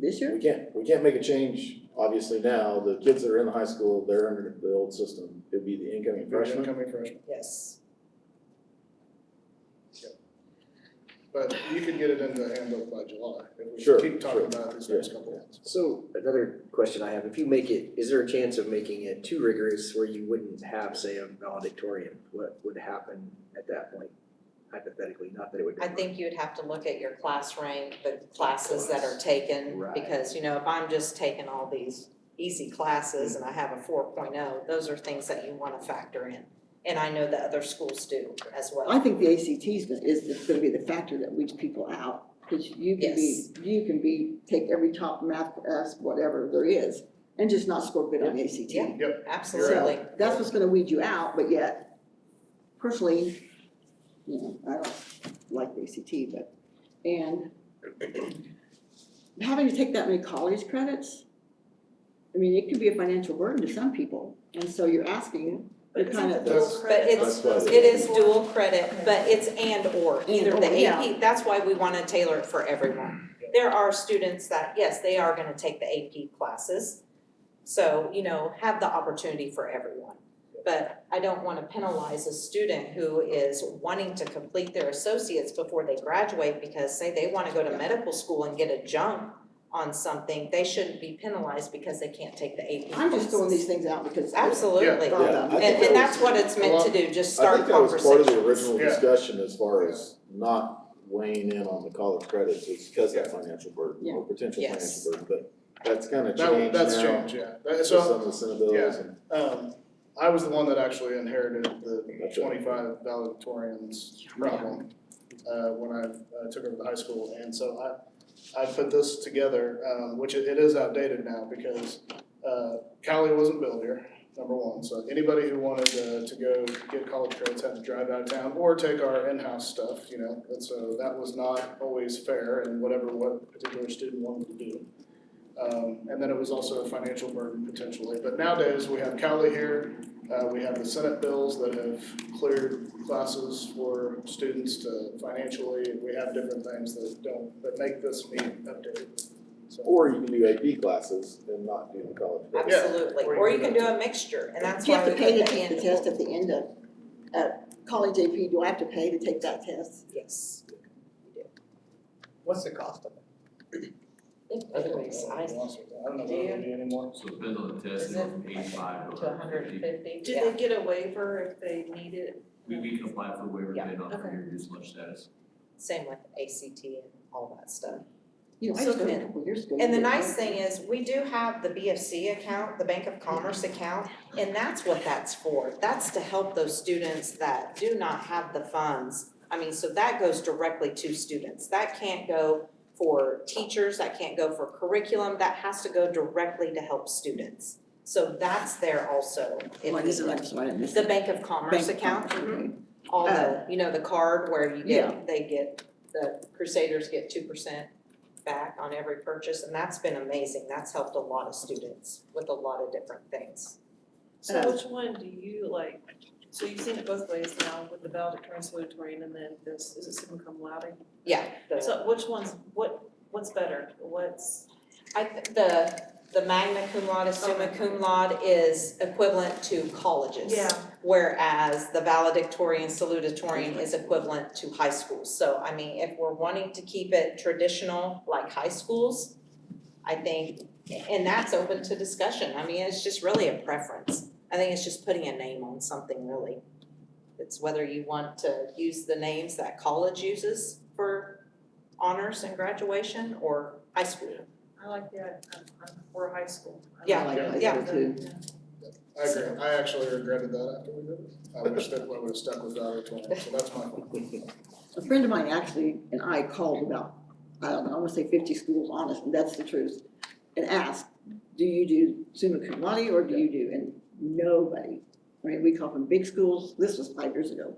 This year? we can't make a change, obviously now, the kids that are in the high school, they're under the old system. It'd be the incoming freshmen. Incoming freshman. Yes. But you could get it into the handbook by July, if we Sure, keep talking sure. about these next couple of months. So another question I have, if you make it, is there a chance of making it too rigorous where you wouldn't have, say, a valedictorian? What would happen at that point, hypothetically, not that it would. I think you'd have to look at your class rank, the classes that are taken, Right. because, if I'm just taking all these easy classes and I have a 4.0, those are things that you wanna factor in. And I know that other schools do as well. I think the ACT is gonna be the factor that weeds people out, because you can take every top math class, whatever there is, and just not score good on the ACT. Yeah. Absolutely. So that's what's gonna weed you out, but yet, personally, I don't like the ACT, and having to take that many college credits, I mean, it could be a financial burden to some people, and so you're asking, But you're isn't kind the of. dual That's- credit That's why supposed to It be is more? dual credit, but it's and or, either And/or, the yeah. AP, that's why we wanna tailor it for everyone. There are students that, yes, they are gonna take the AP classes, so, have the opportunity for everyone. But I don't wanna penalize a student who is wanting to complete their associates before they graduate, because say they wanna go to medical school and get a jump on something, they shouldn't be penalized because they can't take the AP classes. I'm just throwing these things out because. Absolutely. Yeah, I think And that that's was- what it's meant to do, just I start think that was part of the conversations. original Yeah. discussion as far as not weighing in on the college credits, it's because of that financial burden or potential Yes. financial burden, but that's kind of changed now. That's changed, yeah. With So, some of the Senate bills and. I was the one that actually inherited the That's right. 25 valedictorians problem, when I took over the high school, and so I put this together, which it is outdated now, because, Cali wasn't built here, number one, so anybody who wanted to go get college credits had to drive out of town or take our in-house stuff, and so that was not always fair in what particular student wanted to do. And then it was also a financial burden potentially, but nowadays we have Cali here, we have the Senate bills that have cleared classes for students to financially, we have different things that make this need updated. So, Or you can do AP classes and not do the college credits. Absolutely, or you can do a mixture, and that's Do you why have we to put pay the to take the and test or. at the end of, college AP, do I have to pay to take that test? Yes. What's the cost of it? It varies. I don't know what it would be anymore. So it depends on the test, Is it it goes from 85 to to 150. 150, Do yeah. they get a waiver if they need it? We can apply for a waiver, Yeah. they don't Okay. reduce much status. Same with ACT and all that stuff. I just So did it a then- couple years ago. And the nice thing is, we do have the BFC account, the Bank of Commerce account, and that's what that's for. That's to help those students that do not have the funds. I mean, so that goes directly to students. That can't go for teachers, that can't go for curriculum, that has to go directly to help students. So that's there also. if What is it, needed. I'm sorry, I missed The it. Bank of Commerce Bank of account, Commerce, okay. all the card where you Yeah. the Crusaders get 2% back on every purchase, and that's been amazing. That's helped a lot of students with a lot of different things. So which one do you like, so you've seen it both ways now with the valedictorian, salutatorian, and then this, is it summa cum laude? Yeah, So which one's, what's better, the magna cum laude, summa cum laude is equivalent to colleges. Whereas the valedictorian, salutatorian is equivalent to high schools. So I mean, if we're wanting to keep it traditional like high schools, I think, and that's open to discussion. I mean, it's just really a preference. I think it's just putting a name on something really. It's whether you want to use the names that college uses for honors and graduation or high school. I like that, or high school. Yeah, I like high yeah. school too. I agree, I actually regretted that after we did it. I wish that we would have stuck with valedictorian, so that's my fault. A friend of mine actually, and I called about, I don't know, I wanna say 50 schools, honestly, that's the truth, and asked, do you do summa cum laude or do you do, and nobody, I mean, we come from big schools, this was 5 years ago,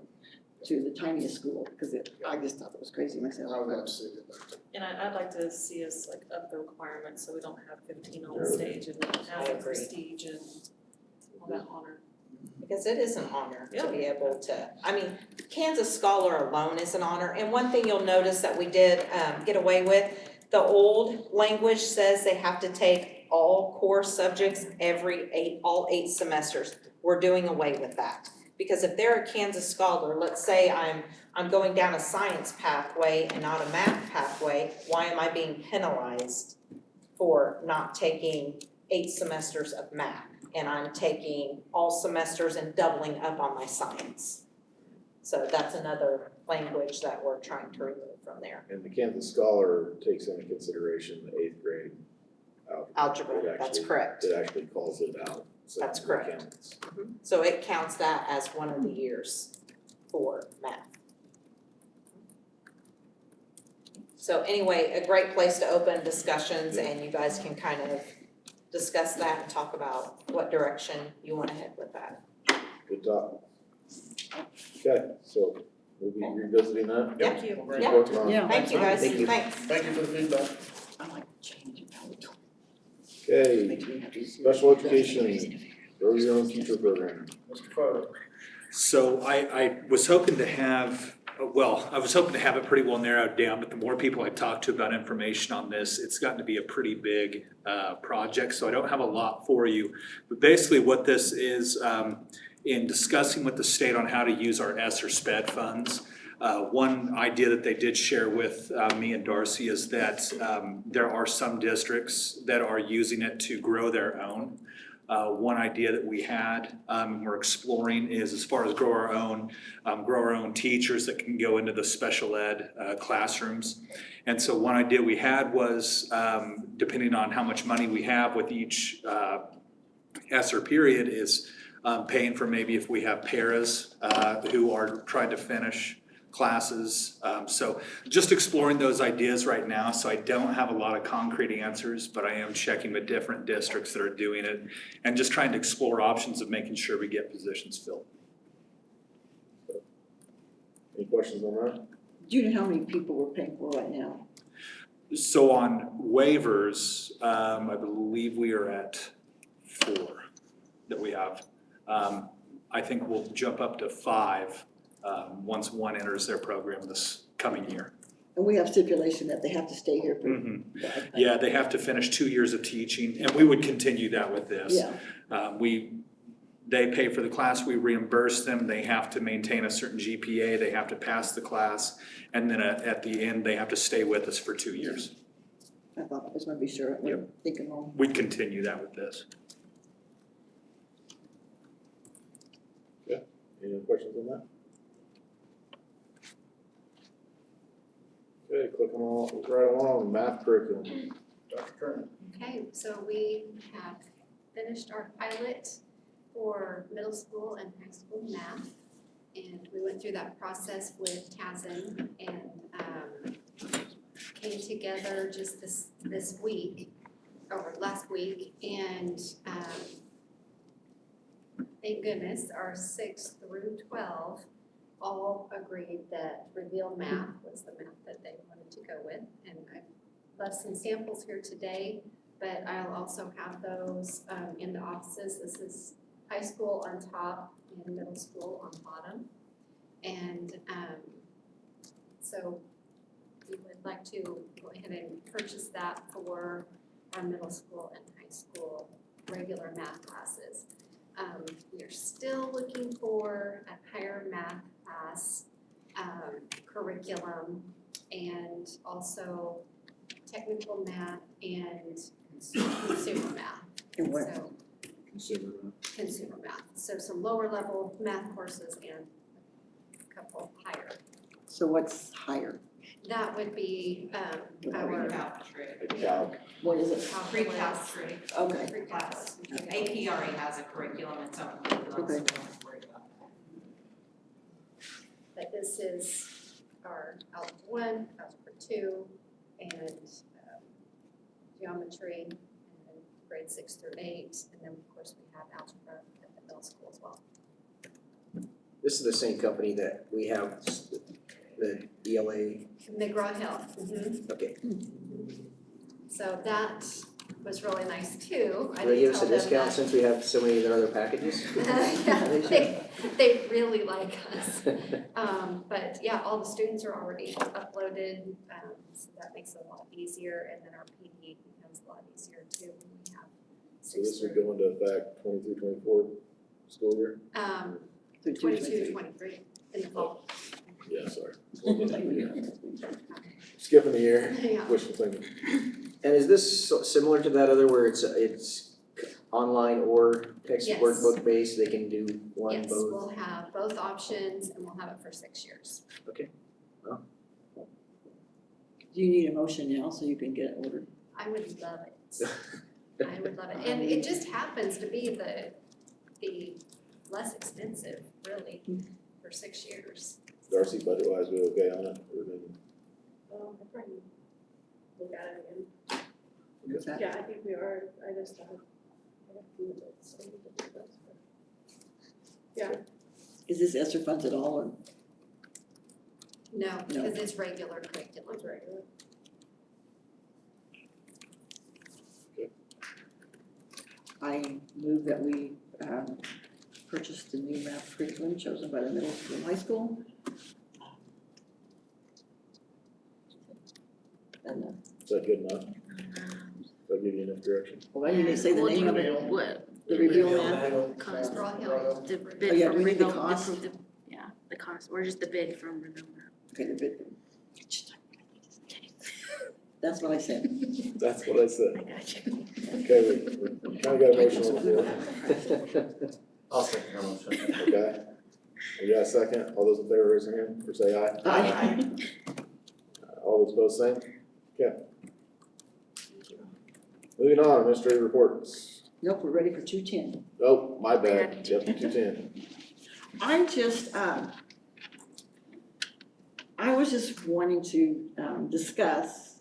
to the tiniest school, because I just thought it was crazy myself. I would like to see it back. And I'd like to see us like up the requirements, so we don't have 15 on the stage and have the prestige and all that honor. Because it is an honor to Yeah. be able to, I mean, Kansas Scholar alone is an honor. And one thing you'll notice that we did get away with, the old language says they have to take all core subjects all 8 semesters. We're doing away with that. Because if they're a Kansas Scholar, let's say I'm going down a science pathway and not a math pathway, why am I being penalized for not taking 8 semesters of math? And I'm taking all semesters and doubling up on my science. So that's another language that we're trying to remove from there. And the Kansas Scholar takes into consideration the 8th grade algebra. Algebra, that's correct. It actually calls it out. So That's it correct. counts. So it counts that as one of the years for math. So anyway, a great place to open discussions and you guys can kind of discuss that and talk about what direction you want to head with that. Good talk. Okay, so we'll be revisiting that. Thank you. We'll bring Yeah. it forward tomorrow. Yeah. Thank you guys, Thank you. thanks. Thank you for the feedback. I like changing valedictorian. Okay, Makes me happy. special education, grow your own future program. Mr. Fode. So I was hoping to have, I was hoping to have it pretty well narrowed down, but the more people I talk to about information on this, it's gotten to be a pretty big project, so I don't have a lot for you. But basically what this is, in discussing with the state on how to use our ESSER SPED funds, one idea that they did share with me and Darcy is that there are some districts that are using it to grow their own. One idea that we had, we're exploring is as far as grow our own teachers that can go into the special ed classrooms. And so one idea we had was, depending on how much money we have with each ESSER period, is paying for maybe if we have paras who are trying to finish classes. So just exploring those ideas right now. So I don't have a lot of concrete answers, but I am checking with different districts that are doing it and just trying to explore options of making sure we get positions filled. Any questions on that? Do you know how many people we're paying for right now? So on waivers, I believe we are at 4 that we have. I think we'll jump up to 5 once one enters their program this coming year. And we have stipulation that they have to stay here for. Yeah, they have to finish 2 years of teaching, and we would continue that with this. Yeah. They pay for the class, we reimburse them, they have to maintain a certain GPA, they have to pass the class, and then at the end, they have to stay with us for 2 years. I thought, I just want to be sure, I'm thinking wrong. We'd continue that with this. Any other questions on that? Okay, clicking on right along, math curriculum. Dr. Kernan. Okay, so we have finished our pilot for middle school and high school math. And we went through that process with TASN and came together just this week, or last week, and thank goodness, our 6 through 12 all agreed that revealed math was the math that they wanted to go with. And I've left some samples here today, but I'll also have those in the offices. This is high school on top and middle school on bottom. And so we would like to go ahead and purchase that for our middle school and high school regular math classes. We are still looking for a higher math class curriculum and also technical math and consumer math. And what, So Consumer. consumer math, so some lower level math courses and a couple higher. so what's higher? That would be our Calc. What is it? calculus. Okay, Class. AP already has a curriculum, its own curriculum, so we don't have to worry about that. But this is our algebra 1, algebra 2, and geometry, and then grade 6 through 8, and then of course we have algebra at the middle school as well. This is the same company that we have, the ELA, McGraw-Hill. okay. So that was really nice too. I Will they give didn't us a tell them discount that. since we have so many of their other packages? Yeah, they really like us. But yeah, all the students are already uploaded, so that makes it a lot easier, and then our PD becomes a lot easier too when we have So this 6 would through, go into effect 23-24 school year? through 22, 23 in the fall. Yeah, sorry. Skipping the year, Yeah. wishful thinking. And is this similar to that other where it's online or text Yes. workbook based, they can do one, Yes, both? we'll have both options, and we'll have it for 6 years. Do you need a motion now so you can get it ordered? I would love it. I would love it, and it just happens to be the less expensive, really, for 6 years. Darcy, budget wise, we okay on it? Or then- I probably look at it again. What's that? Yeah, I think we are, I just haven't, I have a few minutes, so we can do this, but. Yeah, Is this ESSER funds at all, or? No, because it's regular curriculum. it's regular. I move that we purchase the new math curriculum chosen by the middle school and high school. And, Is that good enough? I'll give you enough direction. well, you didn't say the name of it, What? the reveal Reveal math. math. McGraw-Hill. The Oh, bid yeah, from read the Reveal, cost. yeah, the cost, or just the bid from Reveal. Okay, the bid. That's what I said. That's what I said. I got you. Okay, we kinda got a motion on the floor, I'll second your motion. okay? We got a second, all those in favor raise their hand or say aye. Aye. All those opposed, same? Okay. Moving on, administrative reports. Nope, we're ready for 210. Oh, my bad, yep, 210. I just, I was just wanting to discuss,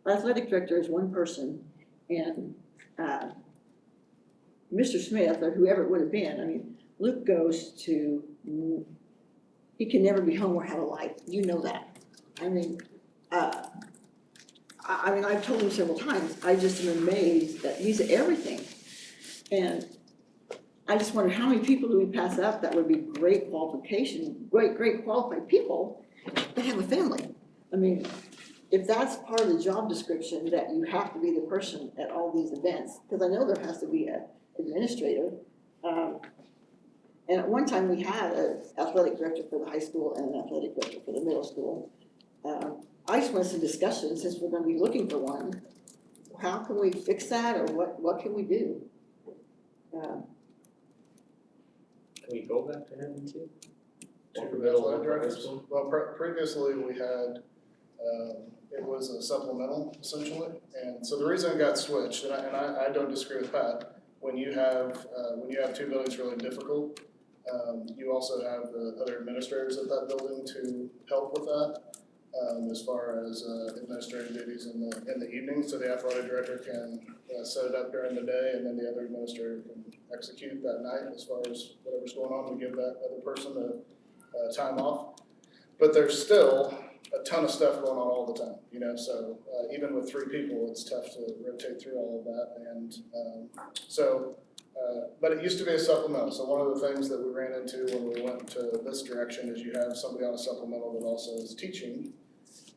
our athletic director is one person, and Mr. Smith, or whoever it would have been, I mean, Luke goes to, he can never be home or have a life, you know that. I mean, I mean, I've told him several times, I just am amazed that he's everything. And I just wonder how many people do we pass up that would be great qualification, great qualified people that have a family? I mean, if that's part of the job description, that you have to be the person at all these events, because I know there has to be an administrator. And at one time, we had an athletic director for the high school and an athletic director for the middle school. I just want some discussion, since we're gonna be looking for one. How can we fix that, or what can we do? Can we go back to him too? Two For middle athletic and high directors. school? Well, previously we had, it was a supplemental essentially. And so the reason it got switched, and I don't disagree with Pat, when you have two buildings really difficult, you also have the other administrators at that building to help with that. As far as administrative duties in the evening, so the athletic director can set it up during the day, and then the other administrator can execute that night as far as whatever's going on. We give that other person a time off, but there's still a ton of stuff going on all the time, you know. So even with 3 people, it's tough to rotate through all of that, and so but it used to be a supplemental, so one of the things that we ran into when we went to this direction is you have somebody on a supplemental that also is teaching,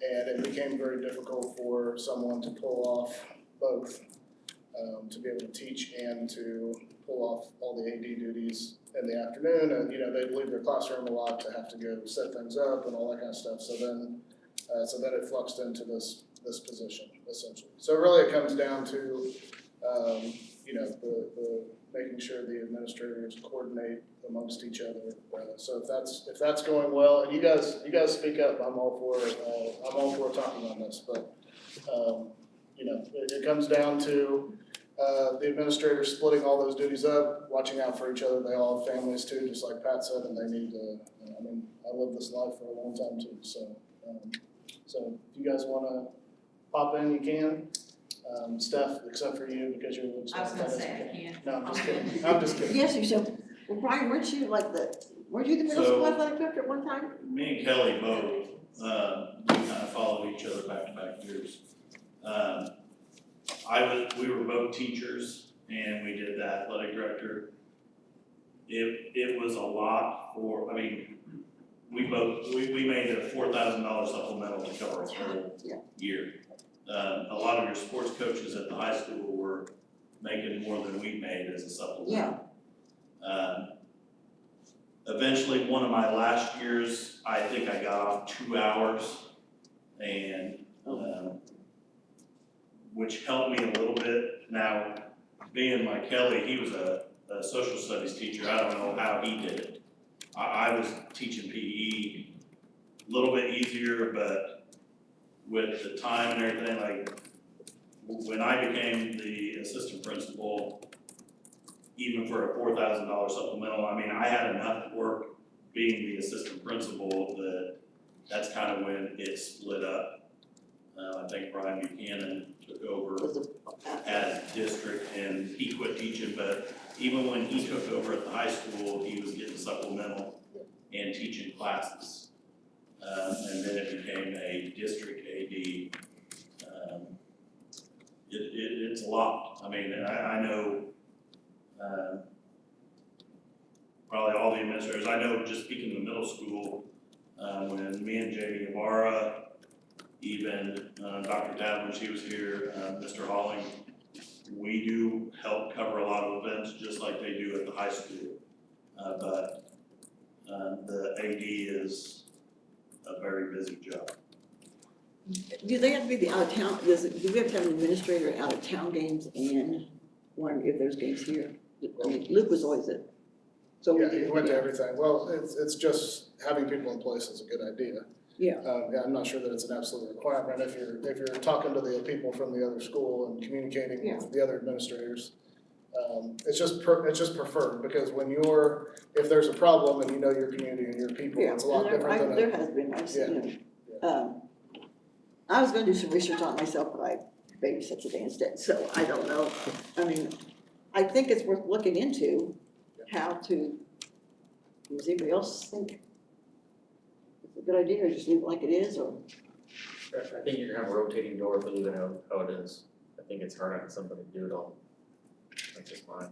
and it became very difficult for someone to pull off both, to be able to teach and to pull off all the AD duties in the afternoon, and, you know, they'd leave their classroom a lot to have to go set things up and all that kind of stuff, so then it fluxed into this position, essentially. So really it comes down to, you know, the making sure the administrators coordinate amongst each other. So if that's going well, and you guys speak up, I'm all for talking on this, but, you know, it comes down to, the administrators splitting all those duties up, watching out for each other. They all have families too, just like Pat said, and they need to, I mean, I lived this life for a long time too, so, so if you guys wanna pop in, you can. Steph, except for you, because you're. I was gonna say, I can't. No, I'm just kidding, I'm just kidding. Yes, you should. Well, Brian, weren't you weren't you the middle school athletic director at one time? Me and Kelly both, we kind of followed each other back-to-back years. We were both teachers and we did the athletic director. It was a lot for, I mean, we made a $4,000 supplemental to cover a whole year. A lot of your sports coaches at the high school were making more than we made as a supplemental. Eventually, one of my last years, I think I got off 2 hours, and which helped me a little bit. Now, being like Kelly, he was a social studies teacher. I don't know how he did it. I was teaching PE, a little bit easier, but with the time and everything, like when I became the assistant principal, even for a $4,000 supplemental, I mean, I had enough work being the assistant principal that's kind of when it split up. I think Brian Buchanan took over as district and he quit teaching, but even when he took over at the high school, he was getting supplemental and teaching classes. And then it became a district AD. It's a lot. I mean, I know probably all the administrators. I know just speaking of the middle school, when me and Jamie Ibarra, even Dr. Dad when she was here, Mr. Halling, we do help cover a lot of events just like they do at the high school. But the AD is a very busy job. Do they have to be the out of town, do we have to have an administrator out of town games and one if there's games here? I mean, Luke was always it. So Yeah, he went to everything. Well, it's just having people in place is a good idea. Yeah. Yeah, I'm not sure that it's an absolute requirement if you're talking to the people from the other school and communicating with the other administrators. It's just preferred because if there's a problem and you know your community and your people, it's a lot different than there has been, I've seen it. I was gonna do some research on it myself, but I babysat today instead, so I don't know. I mean, I think it's worth looking into how to, does anybody else think it's a good idea or just leave it like it is or? I think you're gonna have a rotating door if we leave it how it is. I think it's hard on somebody to do it all. That's just mine.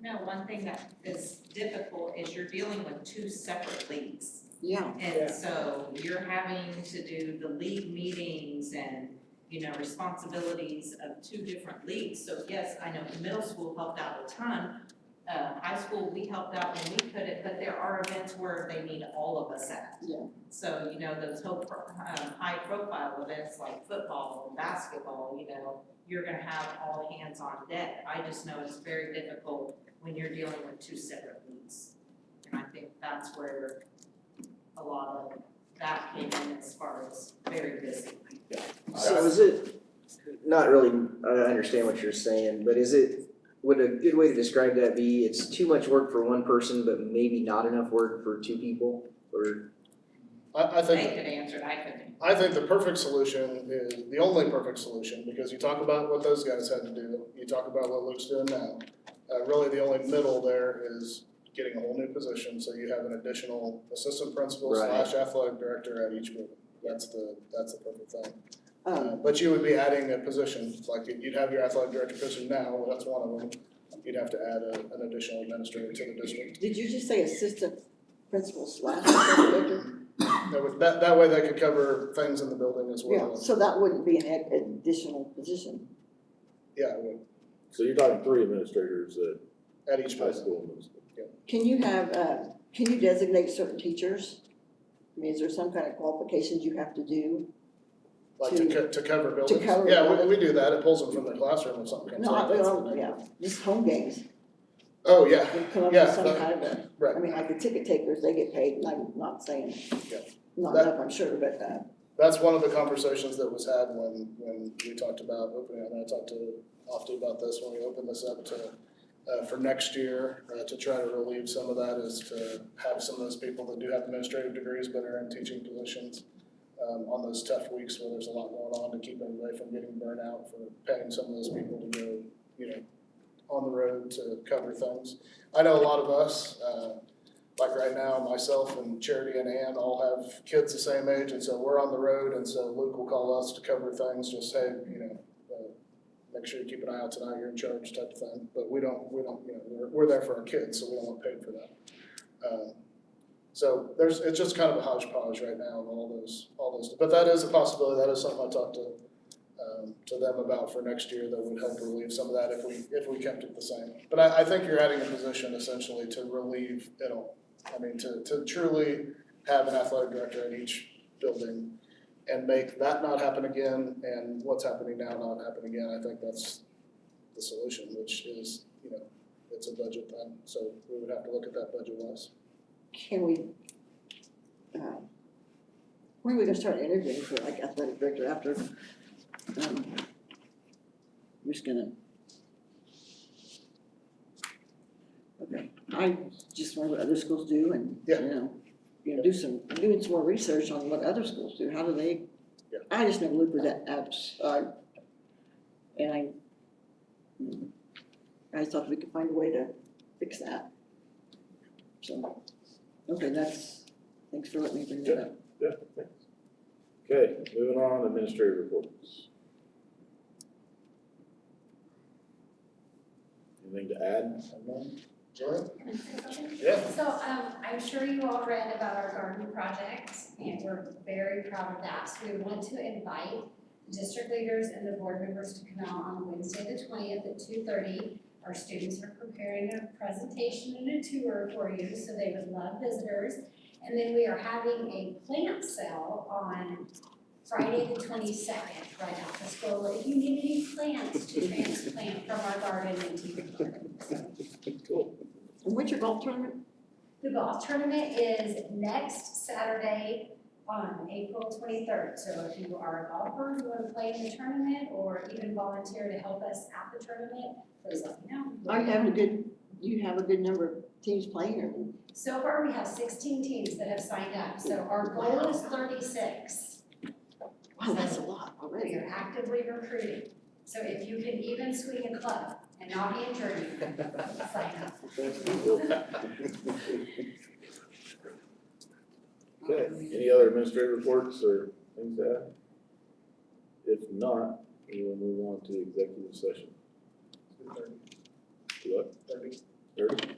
No, one thing that is difficult is you're dealing with two separate leagues. Yeah. And so you're having to do the league meetings and, you know, responsibilities of two different leagues. So yes, I know middle school helped out a ton. High school, we helped out when we could, but there are events where they need all of us at. Yeah. So, you know, those high profile events like football and basketball, you know, you're gonna have all hands on deck. I just know it's very difficult when you're dealing with two separate leagues. And I think that's where a lot of that came in as far as very busy. So is it, not really, I understand what you're saying, but would a good way to describe that be, it's too much work for one person, but maybe not enough work for two people, or? I think. They could answer it, I couldn't. I think the perfect solution is the only perfect solution, because you talk about what those guys had to do, you talk about what Luke's doing now. Really the only middle there is getting a whole new position, so you have an additional assistant principal / athletic director at each building. That's the perfect thing. But you would be adding a position, like you'd have your athletic director position now, well, that's one of them. you'd have to add an additional administrator to the district. Did you just say assistant principal slash assistant director? That way they could cover things in the building as Yeah, well. so that wouldn't be an additional position. Yeah, it would, So you're talking 3 administrators at at each high building. school and middle school. Can you have, can you designate certain teachers? I mean, is there some kind of qualifications you have to do? Like to cover buildings? cover Yeah, buildings. we do that. It pulls them from the classroom if something comes No, up. yeah, just home games. Oh, yeah, You come up Yeah, with some that- kind of a, right. I mean, like the ticket takers, they get paid, and I'm not saying, Yeah. not That- enough, I'm sure, but, That's one of the conversations that was had when we talked about opening, and I talked to Lofty about this, when we opened this up to, for next year, to try to relieve some of that, is to have some of those people that do have administrative degrees but are in teaching positions, on those tough weeks where there's a lot going on, to keep everybody from getting burnt out, for paying some of those people to go, on the road to cover things. I know a lot of us, like right now, myself and Charity and Ann all have kids the same age, and so we're on the road, and so Luke will call us to cover things, just, hey, make sure you keep an eye out tonight, you're in charge type of thing. But we don't, we're there for our kids, so we don't want paid for that. So it's just kind of a hodgepodge right now of all those, but that is a possibility, that is something I talked to them about for next year that would help relieve some of that if we kept it the same. But I think you're adding a position essentially to relieve it all. I mean, to truly have an athletic director at each building and make that not happen again and what's happening now not happen again. I think that's the solution, which is, it's a budget thing. So we would have to look at that budget wise. can we, when are we gonna start interviewing for like athletic director after, we're just gonna. Okay, I just wonder what other schools do and, Yeah. doing some more research on what other schools do, how do they? Yeah. I just know Luke was at and I just thought we could find a way to fix that. So, okay, thanks for letting me bring that up. Yeah, thanks. Okay, moving on, administrative reports. Anything to add? Joy? Can I say something? Yeah. So, I'm sure you all read about our garden project, and we're very proud of that. So we want to invite district leaders and the board members to come out on Wednesday the 20th at 2:30. Our students are preparing a presentation and a tour for you, so they would love visitors. And then we are having a plant sale on Friday the 22nd, right after school. If you need any plants to transplant from our garden into your garden. Cool. And what's your golf tournament? The golf tournament is next Saturday on April 23rd. So if you are a golfer, you want to play in the tournament or even volunteer to help us at the tournament, please let me know. You have a good number of teams playing or? So far, we have 16 teams that have signed up. So our goal is 36. Wow, that's a lot We already. are actively recruiting. So if you can even swing a club and not injure you, sign up. Okay, any other administrative reports or things to add? If not, we will move on to executive session. What? 30?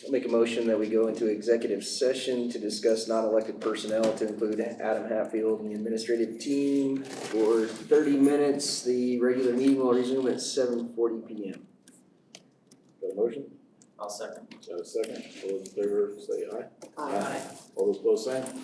I'll make a motion that we go into executive session to discuss non-elected personnel to include Adam Hatfield and the administrative team for 30 minutes. The regular meeting will resume at 7:40 PM. Got a motion? I'll second. Got a second? All those in favor, say aye. Aye. All those opposed, same.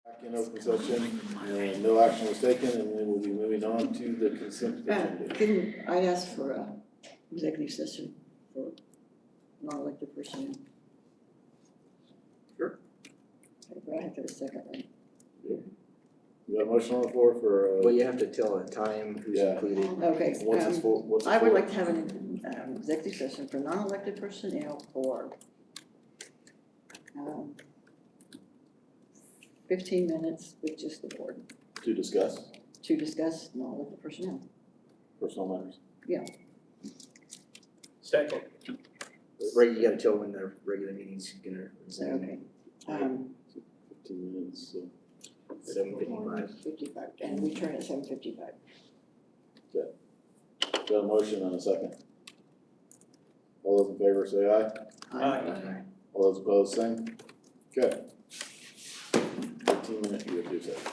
Back in open session, and no action was taken, and then we'll be moving on to the consent agenda. I'd ask for a executive session for non-elected personnel. Sure. Okay, but I have to have a second, right? You got a motion on the floor for, Well, you have to tell a time who's Yeah. included. Okay, what's this for, what's it I would for? like to have an executive session for non-elected personnel for 15 minutes with just the board To discuss to discuss non-elected personnel. personal matters. Second. Right, you gotta tell when the regular meeting's gonna So, resume. okay. 15 minutes, so. 7:55. 55, and we turn at 7:55. Got a motion and a second. All those in favor say aye. Aye. All those opposed, same. Okay. 15-minute executive session.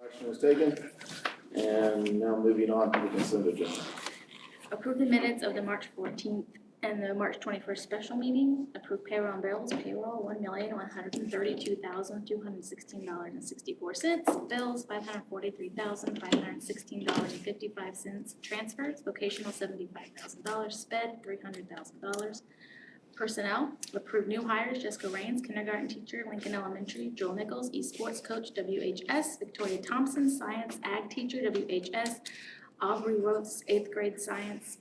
Action was taken, and now moving on to the consent agenda. Approve the minutes of the March 14th and the March 21st special meeting. Approve payroll and bills. Payroll, $1,132,216.64. Bills, $543,516.55. Transfers, vocational, $75,000. Sped, $300,000. Personnel, approve new hires, Jessica Rains, kindergarten teacher, Lincoln Elementary, Joel Nichols, esports coach, WHS, Victoria Thompson, science ag teacher, WHS, Aubrey Rhodes, 8th grade science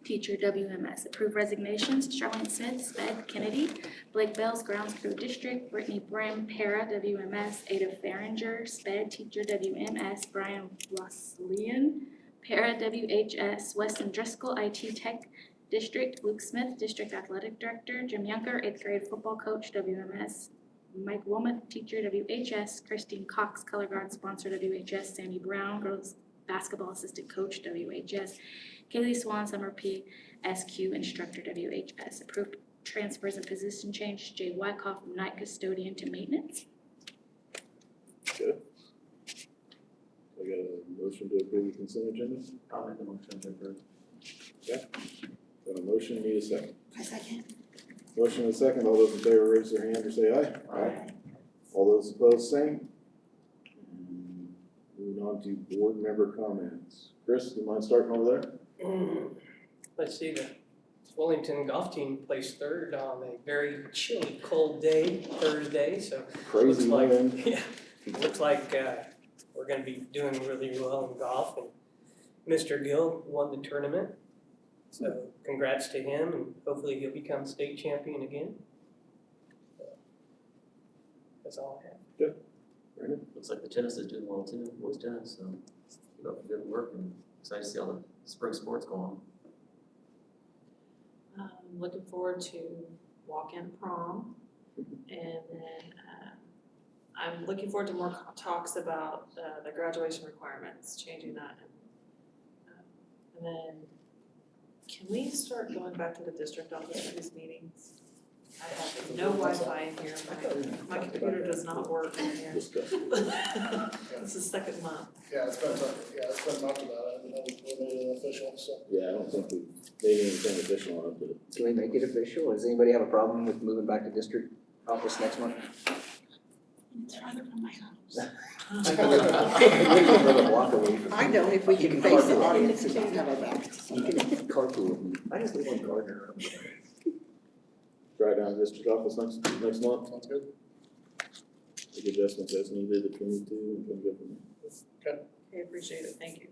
teacher, WMS. Approve resignations, Charlene Smith, Sped, Kennedy, Blake Bells, grounds crew district, Brittany Brim, para, WMS, Ada Farringer, Sped, teacher, WMS, Brian Rosslian, para, WHS, Weston Driscoll, IT tech, district, Luke Smith, district athletic director, Jim Younger, 8th grade football coach, WMS, Mike Wilmoth, teacher, WHS, Christine Cox, color guard sponsor, WHS, Sandy Brown, girls basketball assistant coach, WHS, Kaylee Swan, summer PSQ instructor, WHS. Approved transfers and position change, Jay Wyckoff from night custodian to maintenance. Good. I got a motion to approve the consent agenda. I'll make the motion to approve. Got a motion, need a second. A second. Motion and a second, all those in favor raise their hand or say aye. Aye. All those opposed, same. And moving on to board member comments. Chris, do you mind starting over there? Let's see, the Wellington golf team placed third on a very chilly, cold day, Thursday, so Crazy like- wind. yeah, looks like we're gonna be doing really well in golf, and Mr. Gill won the tournament. So congrats to him, and hopefully he'll become state champion again. So, that's all I have. Brandon? Looks like the tennis is doing well too, boys tennis, so keep up the good work and excited to see all the spring sports going on. Looking forward to walk-in prom. And then I'm looking forward to more talks about the graduation requirements, changing that. And then, can we start going back to the district office for these meetings? I have no Wi-Fi in here, my computer does not work in here. Discuss. This is second month. Yeah, it's been talked about, and we made it official, so. Yeah, I don't think we made anything official on it, but Can we make it official? Does anybody have a problem with moving back to district office next month? It's farther from my house. Another block away from- I don't, if we You can can face the carpool. audience and not have our backs. You can carpool with me. I just live on Gardner. try down to district office next month. Sounds good. Make adjustments as needed if we need to, and can go from there. Okay, appreciate it, thank you.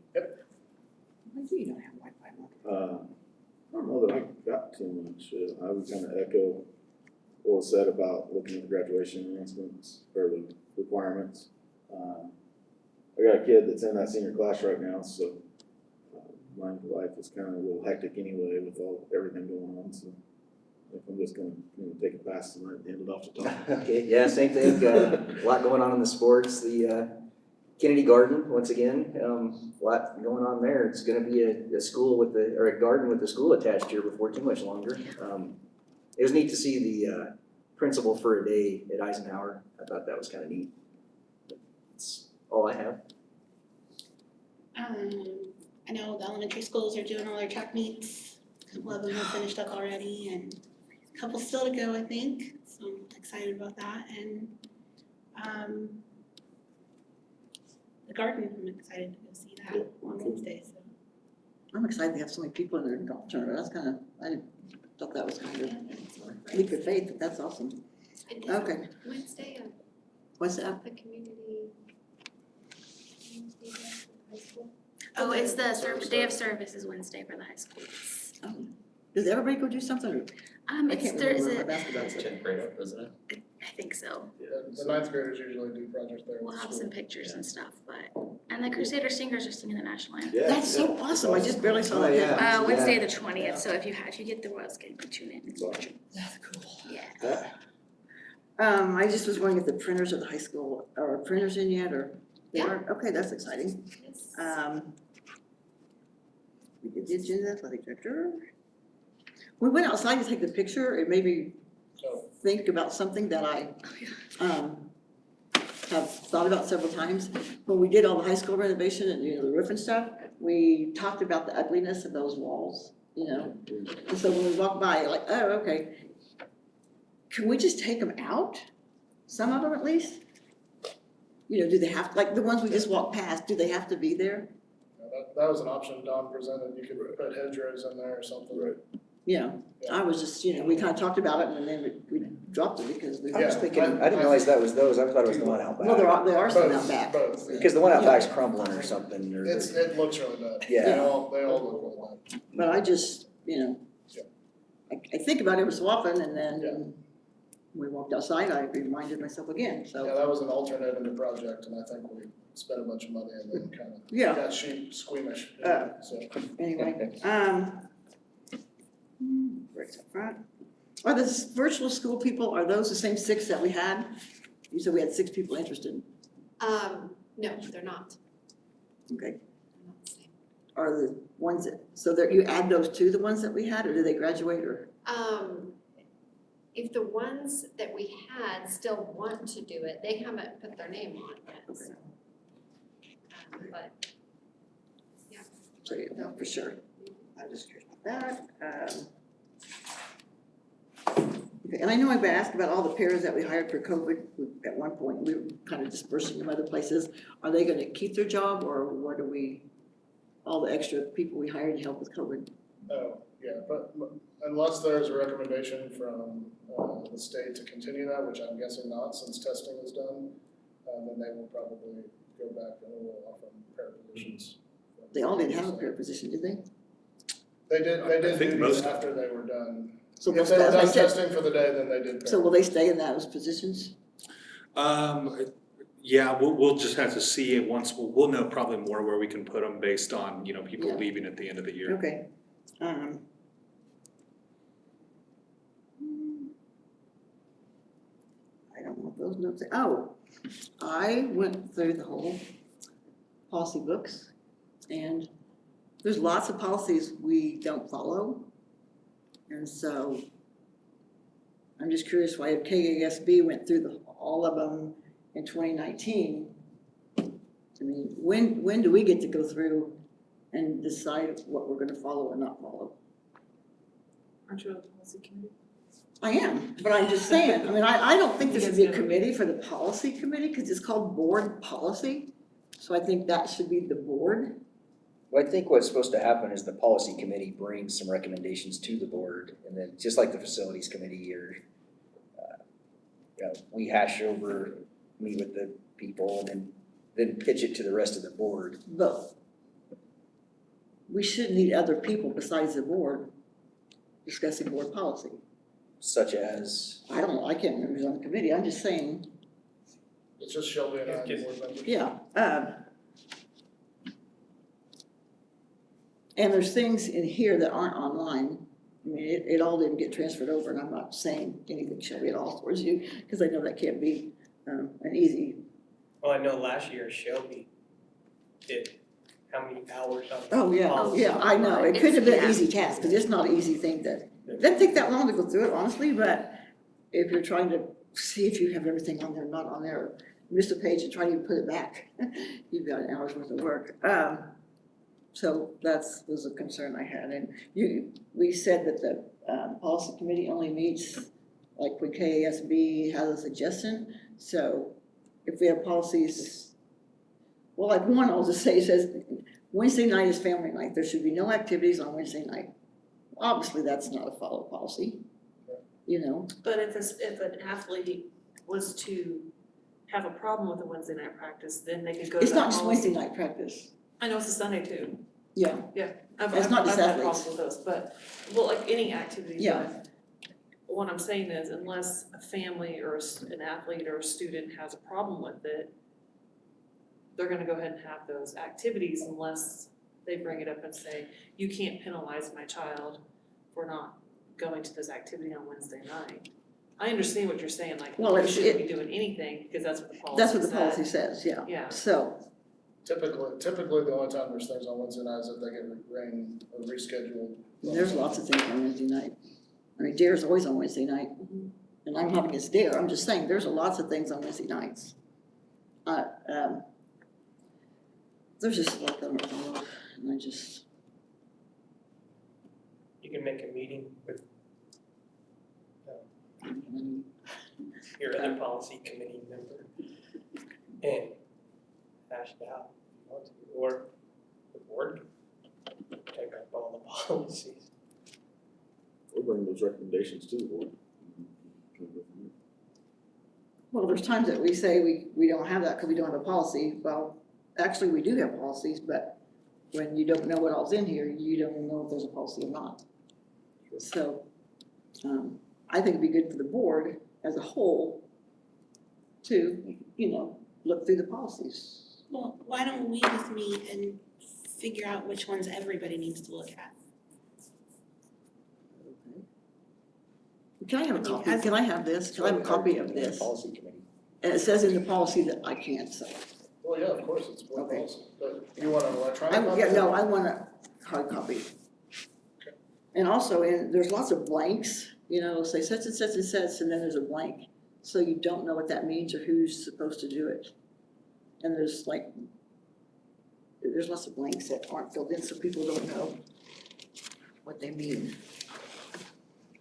Why do you don't have Wi-Fi? I don't know that I got too much. I would kind of echo what was said about looking at the graduation announcements or the requirements. I got a kid that's in that senior class right now, so my life is kind of a little hectic anyway with everything going on. So I think I'm just gonna take a pass tonight and hand it off to Tom. Okay, yeah, same thing, a lot going on in the sports, the Kennedy Garden, once again, a lot going on there. It's gonna be a school or a garden with a school attached here before too much longer. It was neat to see the principal for a day at Eisenhower. I thought that was kind of neat. That's all I have. I know the elementary schools are doing all their track meets. A couple of them have finished up already and a couple still to go, I think. So I'm excited about that. And the garden, I'm excited to go see that on Wednesday. So. I'm excited to have so many people in their golf tournament. That's kind of, I thought that was kind of Yeah, leap of faith, but that's awesome. And Okay, Wednesday, what's that? the community. High school. Oh, it's the day of service is Wednesday for the high schools. Does everybody go do something? Or I It's can't there's remember a, my basketball. It's 10th grade up, isn't it? I think so. The ninth graders usually do projects there. We'll with have school. some pictures and stuff, but, and the Crusader Singers are singing the national anthem. Yeah, That's so awesome. I just barely saw that. Oh, yeah. headline. Wednesday the 20th, so if you get the Royals game, tune in. That's awesome. That's cool. Yeah. I just was wondering if the printers at the high school, are printers in yet, or they aren't? Okay, that's exciting. Yes. We did the agenda, athletic director. We went outside to take the picture and maybe Oh. think about something that I, have thought about several times. When we did all the high school renovation and, you know, the roof and stuff, we talked about the ugliness of those walls, you know? And so when we walk by, like, oh, okay, can we just take them out? Some of them at least? You know, do they have, like the ones we just walked past, do they have to be there? That was an option Don presented, you could put hedgerows in there or something. Right. Yeah, I was just, you know, we kind of talked about it and then we dropped it because we. I was Yeah, thinking, I didn't realize that was those, I thought it was the one out Well, back. there are some out back. Both, yeah. Because the one out back's crumbling or something, or. It looks really bad. Yeah. They all look really bad. But I just, you know, Yeah. I think about it every so often and Yeah. then we walked outside, I reminded myself again, Yeah, so, that was an alternate in the project, and I think we spent a bunch of money and then kind of yeah, got squeamish, so. anyway, right up front. Are the virtual school people, are those the same 6 that we had? You said we had 6 people interested, No, they're not. okay. They're not the same. Are the ones that, so that you add those to the ones that we had, or do they graduate, or? If the ones that we had still want to do it, they haven't put their name on it, so. But, So, yeah, no, for sure. I'm just curious about that. Okay, and I know I've been asked about all the pairs that we hired for COVID. At one point, we were kind of dispersing them other places. Are they gonna keep their job, or what do we, all the extra people we hired to help with COVID? Oh, yeah, but unless there's a recommendation from the state to continue that, which I'm guessing not, since testing is done, then they will probably go back and we'll offer them pair positions. They all didn't have a pair position, did they? They I did think duties most- after they were done. So If they were as I done said, testing for the day, then they did pair. so will they stay in those positions? Yeah, we'll just have to see it once, we'll know probably more where we can put them based on, you know, people Yeah. leaving at the end of the year. Okay. I don't know if those notes, oh, I went through the whole policy books, and there's lots of policies we don't follow. And so I'm just curious why if KASB went through all of them in 2019. I mean, when do we get to go through and decide what we're gonna follow or not follow? Aren't you on the policy committee? I am, but I'm just saying, I mean, I don't think there should be a committee for the policy committee, because it's called board policy. So I think that should be the board. Well, I think what's supposed to happen is the policy committee brings some recommendations to the board, and then just like the facilities committee or, you know, we hash over, meet with the people, and then pitch it to the rest of the board. But we should need other people besides the board discussing board policy. Such as, I don't know, I can't remember who's on the committee, I'm just saying, It's just Shelby and I, Just- board members. yeah. And there's things in here that aren't online. I mean, it all didn't get transferred over, and I'm not saying anything Shelby at all towards you, because I know that can't be an easy. Well, I know last year Shelby did how many hours on Oh, yeah, policy? yeah, I know, it could have been an Yeah. easy task, because it's not an easy thing it doesn't take that long to go through it, honestly, but if you're trying to see if you have everything on there, not on there, miss a page and try to put it back, you've got an hour's worth of work. So was a concern I had, and we said that the policy committee only meets like when KASB has a suggestion, so if we have policies, well, like one I'll just say, says Wednesday night is family night, there should be no activities on Wednesday night. Obviously, that's not a follow policy, you know? But if an athlete was to have a problem with a Wednesday night practice, then they could go to It's that not just policy. Wednesday night practice, I know it's a Sunday too. yeah, Yeah, I've It's not just had athletes. problems with those, but, well, like any activity. Yeah. but what I'm saying is unless a family or an athlete or a student has a problem with it, they're gonna go ahead and have those activities unless they bring it up and say, you can't penalize my child for not going to this activity on Wednesday night. I understand what you're saying, like, Well, we it's- shouldn't be doing anything, because that's what the policy that's what the said. policy says, yeah. Yeah. So, Typically, the only time there's things on Wednesday nights if they get rain or rescheduled. there's lots of things on Wednesday night. I mean, DARE's always on Wednesday night, and I'm not against DARE, I'm just saying, there's lots of things on Wednesday nights. There's just a lot going on, and I just, You can make a meeting with your other policy committee member and hash it out if you want to, or the board can take up all the policies. We'll bring those recommendations to the board. well, there's times that we say we don't have that because we don't have a policy. Well, actually, we do have policies, but when you don't know what all's in here, you don't know if there's a policy or not. So, I think it'd be good for the board as a whole to, look through the policies. Well, why don't we just meet and figure out which ones everybody needs to look at? Can I have a copy? Can I have this? Can I have a copy of this? Policy committee. And it says in the policy that I can't, so. Well, yeah, of course, it's board Okay. policy, but you want an electronic copy? I want a hard copy. And also, there's lots of blanks, say such and such and such, and then there's a blank. So you don't know what that means or who's supposed to do it. And there's lots of blanks that aren't filled in, so people don't know what they mean.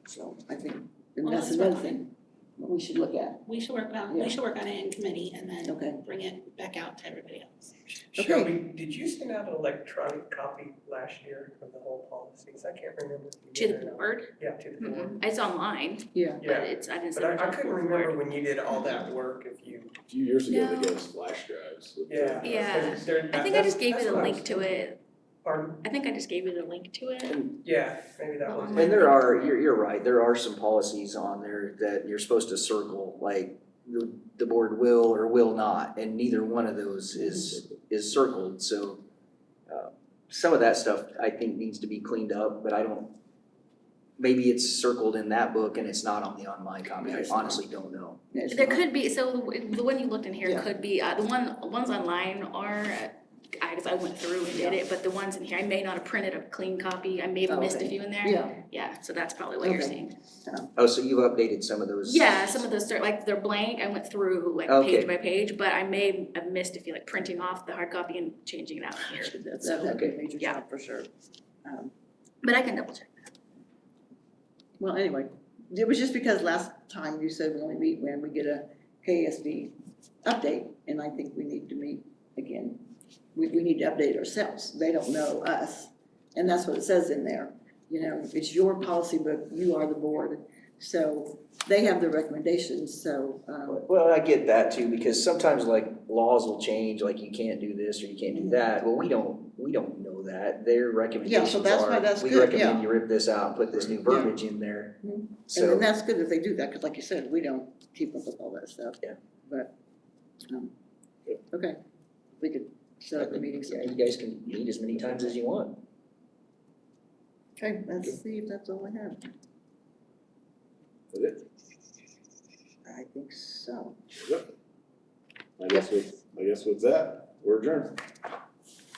So I think, and Well, that's that's another fine. thing that we should look at. We should work on it in committee and Okay. then bring it back out to everybody else. Shelby, did you send out an electronic copy last year of the whole policies? I can't remember if you To did the or not. board? Yeah, to the board. It's online, Yeah. but Yeah, I didn't but send it I to the couldn't board. remember when you did all that work, if you, A few years ago, No. they gave us flash drives. with the- yeah. Yeah. 'cause there- I think I that's- just gave that's you the what I link was to thinking. it. Pardon? I think I just gave you the link to it. Yeah, maybe that was. Online. And there are, you're right, there are some policies on there that you're supposed to circle, like the board will or will not, and neither one of those is circled, so some of that stuff I think needs to be cleaned up, but maybe it's circled in that book and it's not on the online copy, I honestly don't know. There could be, so the one you looked in here Yeah. could be, the ones online are, because I went through and did it, but the ones in here, I may not have printed a clean copy, I may have Oh, missed a okay. few in there. Yeah. Yeah, so that's probably what you're Okay. seeing. Oh, so you've updated some of those? Yeah, some of those, like, they're blank, I went through like Okay. page by page, but I may have missed a few, like printing off the hard copy and changing it out here. That'd be a major yeah. job for sure. But I can double check. Well, anyway, it was just because last time you said we only meet when we get a KSD update, and I think we need to meet again. We need to update ourselves. They don't know us, and that's what it says in there. It's your policy book, you are the board, so they have the recommendations, so, Well, I get that too, because sometimes like laws will change, like you can't do this or you can't do that, well, we don't know that, their recommendations that's why are, that's we good, recommend yeah. you rip this out and put this new verbiage in there. Mhm. and So, then that's good if they do that, because like you said, we don't keep up with all that stuff. Yeah. But, okay, we could set up a meeting yeah, sometime. you guys can meet as many times as you want. Okay, let's see if that's all I have. Is it? I think so. I guess with that, we're adjourned.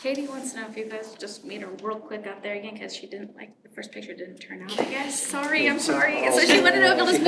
Katie wants to know if you guys just meet her real quick out there again, because she didn't, the first picture didn't turn out, I guess. Sorry, I'm sorry. So she wanted to know if you'll just meet